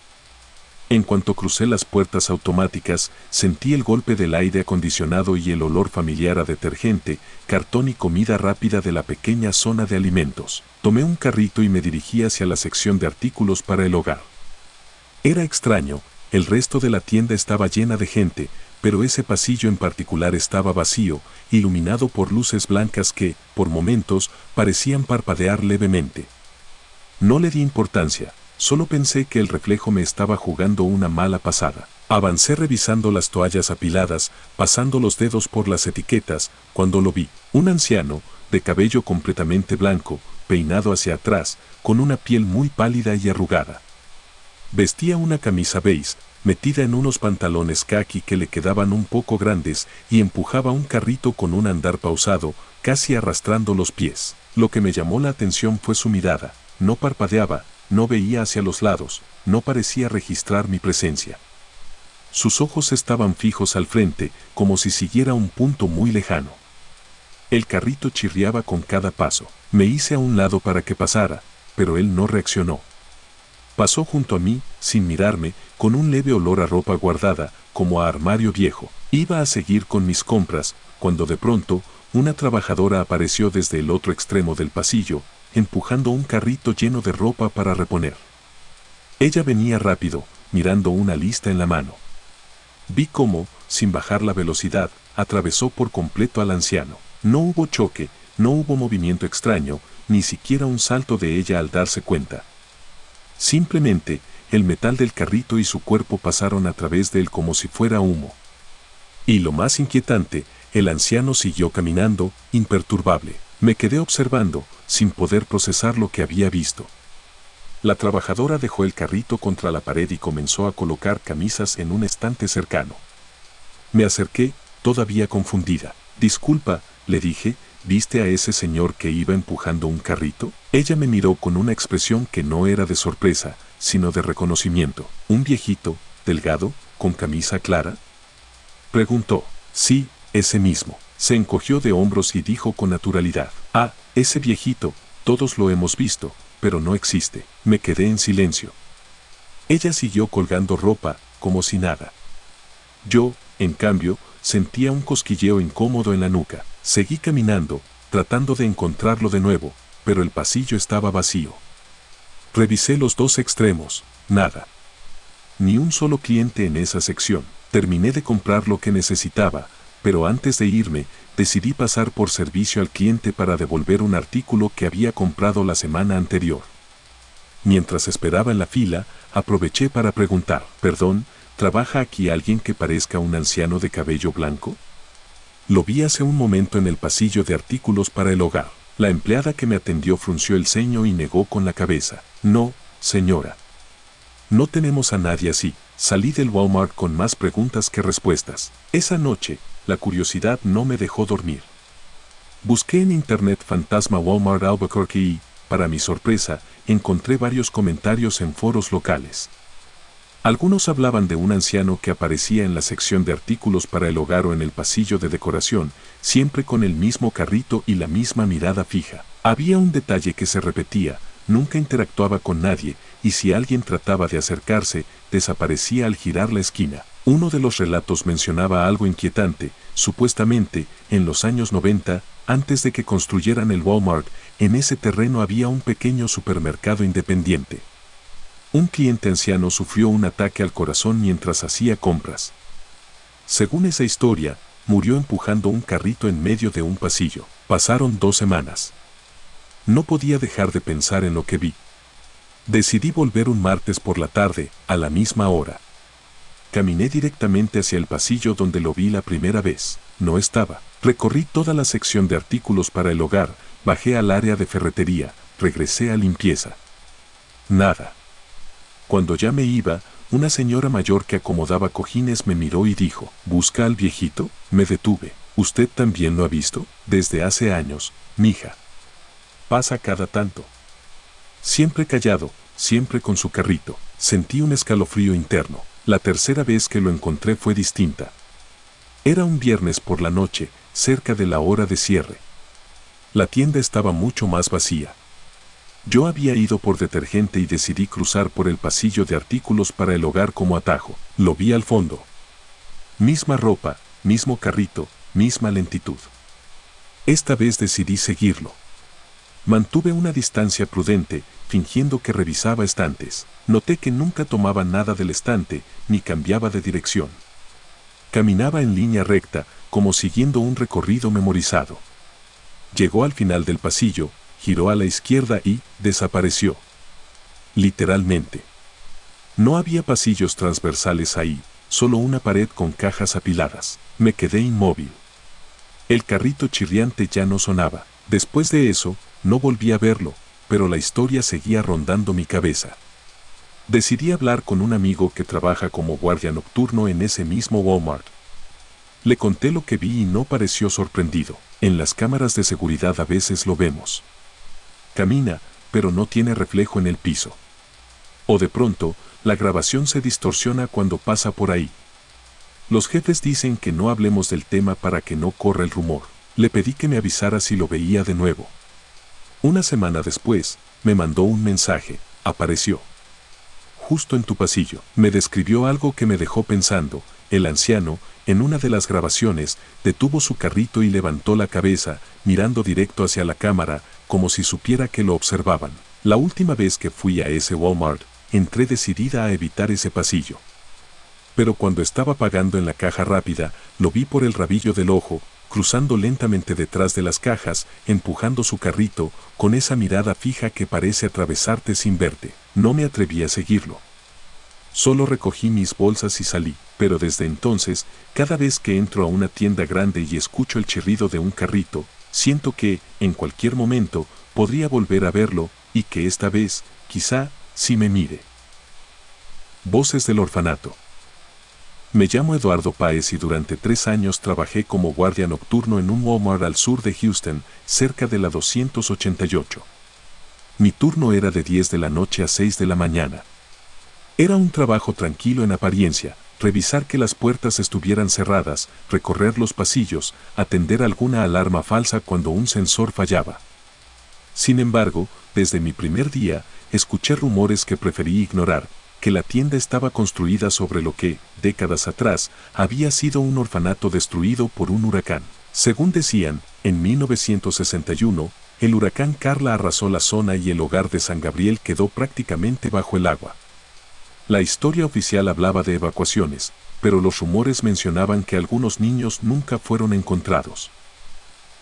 En cuanto crucé las puertas automáticas, sentí el golpe del aire acondicionado y el olor familiar a detergente, cartón y comida rápida de la pequeña zona de alimentos. Tomé un carrito y me dirigí hacia la sección de artículos para el hogar. Era extraño, El resto de la tienda estaba llena de gente, pero ese pasillo en particular estaba vacío, iluminado por luces blancas que, por momentos, parecían parpadear levemente. No le di importancia, solo pensé que el reflejo me estaba jugando una mala pasada. Avancé revisando las toallas apiladas, pasando los dedos por las etiquetas, cuando lo vi, un anciano, de cabello completamente blanco, peinado hacia atrás, con una piel muy pálida y arrugada. Vestía una camisa beige, metida en unos pantalones caqui que le quedaban un poco grandes, y empujaba un carrito con un andar pausado, casi arrastrando los pies. Lo que me llamó la atención fue su mirada. No parpadeaba, no veía hacia los lados, no parecía registrar mi presencia. Sus ojos estaban fijos al frente, como si siguiera un punto muy lejano. El carrito chirriaba con cada paso. Me hice a un lado para que pasara, pero él no reaccionó. Pasó junto a mí, sin mirarme, con un leve olor a ropa guardada, como a armario viejo. Iba a seguir con mis compras, cuando de pronto, una trabajadora apareció desde el otro extremo del pasillo, empujando un carrito lleno de ropa para reponer. Ella venía rápido, mirando una lista en la mano. Vi cómo, sin bajar la velocidad, atravesó por completo al anciano. No hubo choque, no hubo movimiento extraño, ni siquiera un salto de ella al darse cuenta. Simplemente, el metal del carrito y su cuerpo pasaron a través de él como si fuera humo. Y lo más inquietante, el anciano siguió caminando, imperturbable. Me quedé observando, sin poder procesar lo que había visto. La trabajadora dejó el carrito contra la pared y comenzó a colocar camisas en un estante cercano. Me acerqué, todavía confundida. Disculpa, le dije, ¿viste a ese señor que iba empujando un carrito? Ella me miró con una expresión que no era de sorpresa, sino de reconocimiento. ¿Un viejito, delgado, con camisa clara?, preguntó. Sí, ese mismo. Se encogió de hombros y dijo con naturalidad. Ah, ese viejito, todos lo hemos visto, pero no existe. Me quedé en silencio. Ella siguió colgando ropa, como si nada. Yo, en cambio, sentía un cosquilleo incómodo en la nuca. Seguí caminando, tratando de encontrarlo de nuevo, pero el pasillo estaba vacío. Revisé los dos extremos, nada. Ni un solo cliente en esa sección. Terminé de comprar lo que necesitaba, pero antes de irme, decidí pasar por servicio al cliente para devolver un artículo que había comprado la semana anterior. Mientras esperaba en la fila, aproveché para preguntar, perdón, ¿trabaja aquí alguien que parezca un anciano de cabello blanco? Lo vi hace un momento en el pasillo de artículos para el hogar. La empleada que me atendió frunció el ceño y negó con la cabeza. No, señora. No tenemos a nadie así. Salí del Walmart con más preguntas que respuestas. Esa noche, la curiosidad no me dejó dormir. Busqué en internet Fantasma Walmart Albuquerque y, para mi sorpresa, encontré varios comentarios en foros locales. Algunos hablaban de un anciano que aparecía en la sección de artículos para el hogar o en el pasillo de decoración, siempre con el mismo carrito y la misma mirada fija. Había un detalle que se repetía, nunca interactuaba con nadie, y si alguien trataba de acercarse, desaparecía al girar la esquina. Uno de los relatos mencionaba algo inquietante. Supuestamente, en los años 90, antes de que construyeran el Walmart, en ese terreno había un pequeño supermercado independiente. Un cliente anciano sufrió un ataque al corazón mientras hacía compras. Según esa historia, murió empujando un carrito en medio de un pasillo. Pasaron 2 semanas. No podía dejar de pensar en lo que vi. Decidí volver un martes por la tarde, a la misma hora. Caminé directamente hacia el pasillo donde lo vi la primera vez. No estaba. Recorrí toda la sección de artículos para el hogar, bajé al área de ferretería, regresé a limpieza. Nada. Cuando ya me iba, una señora mayor que acomodaba cojines me miró y dijo, ¿busca al viejito? Me detuve. ¿Usted también lo ha visto? Desde hace años, mija. Pasa cada tanto. Siempre callado, siempre con su carrito. Sentí un escalofrío interno. La tercera vez que lo encontré fue distinta. Era un viernes por la noche, cerca de la hora de cierre. La tienda estaba mucho más vacía. Yo había ido por detergente y decidí cruzar por el pasillo de artículos para el hogar como atajo. Lo vi al fondo. Misma ropa, mismo carrito, misma lentitud. Esta vez decidí seguirlo. Mantuve una distancia prudente, fingiendo que revisaba estantes. Noté que nunca tomaba nada del estante, ni cambiaba de dirección. Caminaba en línea recta, como siguiendo un recorrido memorizado. Llegó al final del pasillo, giró a la izquierda y desapareció. Literalmente. No había pasillos transversales ahí, solo una pared con cajas apiladas. Me quedé inmóvil. El carrito chirriante ya no sonaba. Después de eso, no volví a verlo, pero la historia seguía rondando mi cabeza. Decidí hablar con un amigo que trabaja como guardia nocturno en ese mismo Walmart. Le conté lo que vi y no pareció sorprendido. En las cámaras de seguridad a veces lo vemos. Camina, pero no tiene reflejo en el piso. O de pronto, la grabación se distorsiona cuando pasa por ahí. Los jefes dicen que no hablemos del tema para que no corra el rumor. Le pedí que me avisara si lo veía de nuevo. Una semana después, me mandó un mensaje. Apareció. Justo en tu pasillo. Me describió algo que me dejó pensando. El anciano, en una de las grabaciones, detuvo su carrito y levantó la cabeza, mirando directo hacia la cámara, como si supiera que lo observaban. La última vez que fui a ese Walmart, entré decidida a evitar ese pasillo. Pero cuando estaba pagando en la caja rápida, lo vi por el rabillo del ojo, cruzando lentamente detrás de las cajas, empujando su carrito, con esa mirada fija que parece atravesarte sin verte. No me atreví a seguirlo. Solo recogí mis bolsas y salí, pero desde entonces, cada vez que entro a una tienda grande y escucho el chirrido de un carrito, siento que, en cualquier momento, podría volver a verlo, y que esta vez, quizá, sí me mire. Voces del orfanato. Me llamo Eduardo Páez y durante 3 años trabajé como guardia nocturno en un Walmart al sur de Houston, cerca de la 288. Mi turno era de 10 de la noche a 6 de la mañana. Era un trabajo tranquilo en apariencia, revisar que las puertas estuvieran cerradas, recorrer los pasillos, atender alguna alarma falsa cuando un sensor fallaba. Sin embargo, desde mi primer día, escuché rumores que preferí ignorar, que la tienda estaba construida sobre lo que, décadas atrás, había sido un orfanato destruido por un huracán. Según decían, en 1961, el huracán Carla arrasó la zona y el hogar de San Gabriel quedó prácticamente bajo el agua. La historia oficial hablaba de evacuaciones, pero los rumores mencionaban que algunos niños nunca fueron encontrados.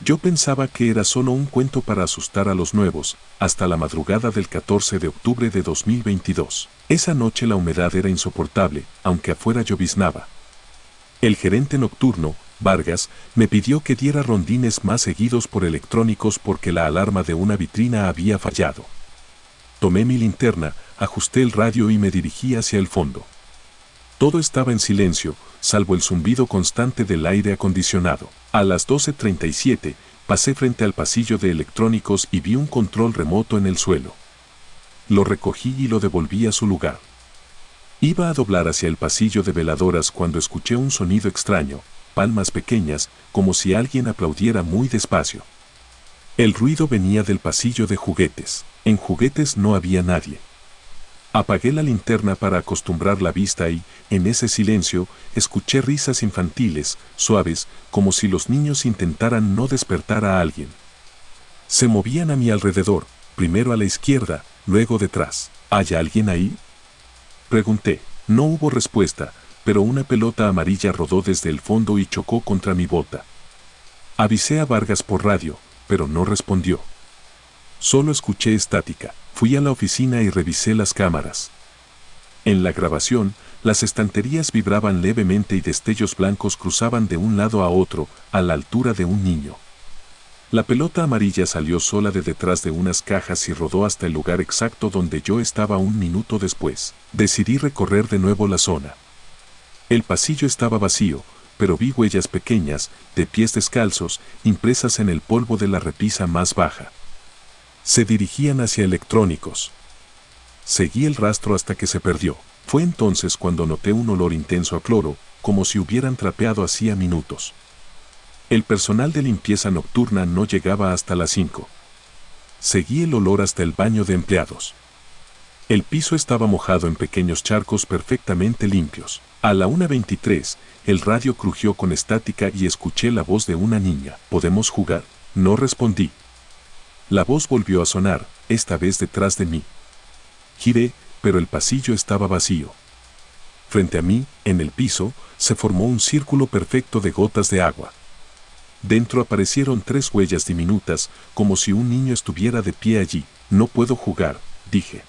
Yo pensaba que era solo un cuento para asustar a los nuevos, hasta la madrugada del 14 de octubre de 2022. Esa noche la humedad era insoportable, aunque afuera lloviznaba. El gerente nocturno, Vargas, me pidió que diera rondines más seguidos por electrónicos porque la alarma de una vitrina había fallado. Tomé mi linterna, ajusté el radio y me dirigí hacia el fondo. Todo estaba en silencio, salvo el zumbido constante del aire acondicionado. A las 12:37, pasé frente al pasillo de electrónicos y vi un control remoto en el suelo. Lo recogí y lo devolví a su lugar. Iba a doblar hacia el pasillo de veladoras cuando escuché un sonido extraño, palmas pequeñas, como si alguien aplaudiera muy despacio. El ruido venía del pasillo de juguetes. En juguetes no había nadie. Apagué la linterna para acostumbrar la vista y, en ese silencio, escuché risas infantiles, suaves, como si los niños intentaran no despertar a alguien. Se movían a mi alrededor, primero a la izquierda, luego detrás. ¿Hay alguien ahí?, pregunté. No hubo respuesta, pero una pelota amarilla rodó desde el fondo y chocó contra mi bota. Avisé a Vargas por radio, pero no respondió. Solo escuché estática. Fui a la oficina y revisé las cámaras. En la grabación, las estanterías vibraban levemente y destellos blancos cruzaban de un lado a otro, a la altura de un niño. La pelota amarilla salió sola de detrás de unas cajas y rodó hasta el lugar exacto donde yo estaba un minuto después. Decidí recorrer de nuevo la zona. El pasillo estaba vacío, pero vi huellas pequeñas, de pies descalzos, impresas en el polvo de la repisa más baja. Se dirigían hacia electrónicos. Seguí el rastro hasta que se perdió. Fue entonces cuando noté un olor intenso a cloro, como si hubieran trapeado hacía minutos. El personal de limpieza nocturna no llegaba hasta las 5. Seguí el olor hasta el baño de empleados. El piso estaba mojado en pequeños charcos perfectamente limpios. A la 1:23, el radio crujió con estática y escuché la voz de una niña. ¿Podemos jugar? No respondí. La voz volvió a sonar, esta vez detrás de mí. Giré, pero el pasillo estaba vacío. Frente a mí, en el piso, se formó un círculo perfecto de gotas de agua. Dentro aparecieron 3 huellas diminutas, como si un niño estuviera de pie allí. No puedo jugar, dije.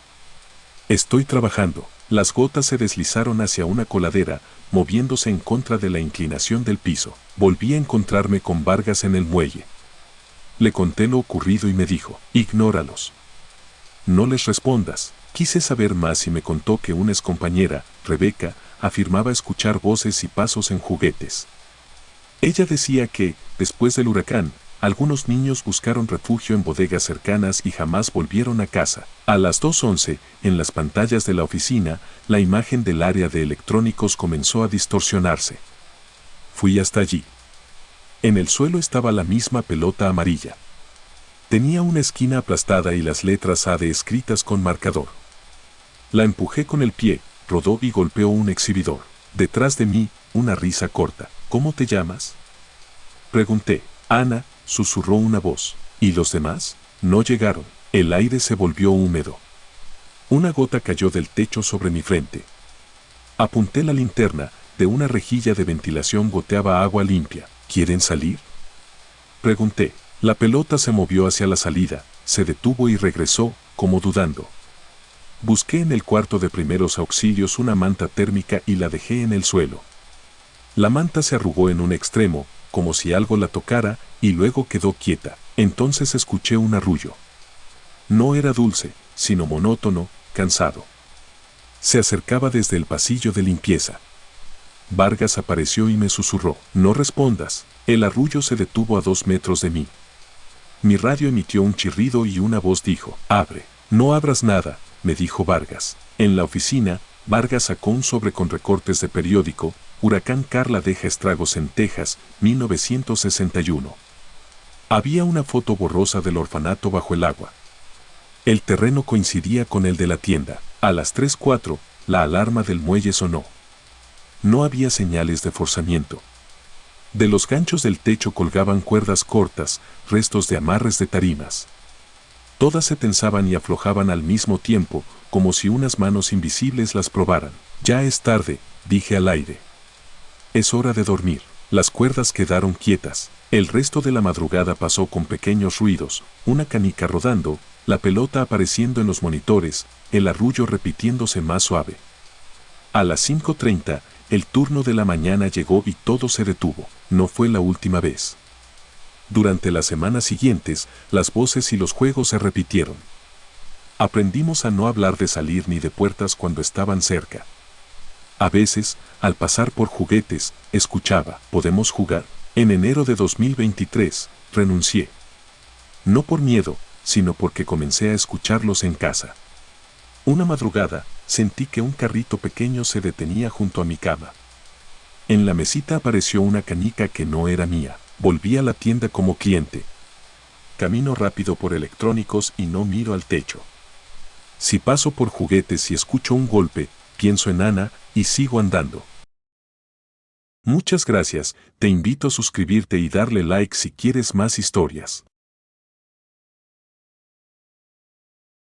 Estoy trabajando. Las gotas se deslizaron hacia una coladera, moviéndose en contra de la inclinación del piso. Volví a encontrarme con Vargas en el muelle. Le conté lo ocurrido y me dijo, ignóralos. No les respondas. Quise saber más y me contó que una excompañera, Rebeca, afirmaba escuchar voces y pasos en juguetes. Ella decía que, después del huracán, algunos niños buscaron refugio en bodegas cercanas y jamás volvieron a casa. A las 2:11, en las pantallas de la oficina, la imagen del área de electrónicos comenzó a distorsionarse. Fui hasta allí. En el suelo estaba la misma pelota amarilla. Tenía una esquina aplastada y las letras AD escritas con marcador. La empujé con el pie, rodó y golpeó un exhibidor. Detrás de mí, una risa corta. ¿Cómo te llamas? Pregunté. Ana, susurró una voz. ¿Y los demás? No llegaron. El aire se volvió húmedo. Una gota cayó del techo sobre mi frente. Apunté la linterna, de una rejilla de ventilación goteaba agua limpia. ¿Quieren salir? Pregunté. La pelota se movió hacia la salida, se detuvo y regresó, como dudando. Busqué en el cuarto de primeros auxilios una manta térmica y la dejé en el suelo. La manta se arrugó en un extremo, como si algo la tocara, y luego quedó quieta. Entonces escuché un arrullo. No era dulce, sino monótono, cansado. Se acercaba desde el pasillo de limpieza. Vargas apareció y me susurró, no respondas. El arrullo se detuvo a 2 metros de mí. Mi radio emitió un chirrido y una voz dijo, abre. No abras nada, me dijo Vargas. En la oficina, Vargas sacó un sobre con recortes de periódico, Huracán Carla deja estragos en Texas, 1961. Había una foto borrosa del orfanato bajo el agua. El terreno coincidía con el de la tienda. A las 3:04, la alarma del muelle sonó. No había señales de forzamiento. De los ganchos del techo colgaban cuerdas cortas, restos de amarres de tarimas. Todas se tensaban y aflojaban al mismo tiempo, como si unas manos invisibles las probaran. Ya es tarde, dije al aire. Es hora de dormir. Las cuerdas quedaron quietas. El resto de la madrugada pasó con pequeños ruidos, una canica rodando, la pelota apareciendo en los monitores, el arrullo repitiéndose más suave. A las 5:30, el turno de la mañana llegó y todo se detuvo. No fue la última vez. Durante las semanas siguientes, las voces y los juegos se repitieron. Aprendimos a no hablar de salir ni de puertas cuando estaban cerca. A veces, al pasar por juguetes, escuchaba, ¿podemos jugar? En enero de 2023, renuncié. No por miedo, sino porque comencé a escucharlos en casa. Una madrugada, sentí que un carrito pequeño se detenía junto a mi cama. En la mesita apareció una canica que no era mía. Volví a la tienda como cliente. Camino rápido por electrónicos y no miro al techo. Si paso por juguetes y escucho un golpe, pienso en Ana y sigo andando. Muchas gracias, te invito a suscribirte y darle like si quieres más historias.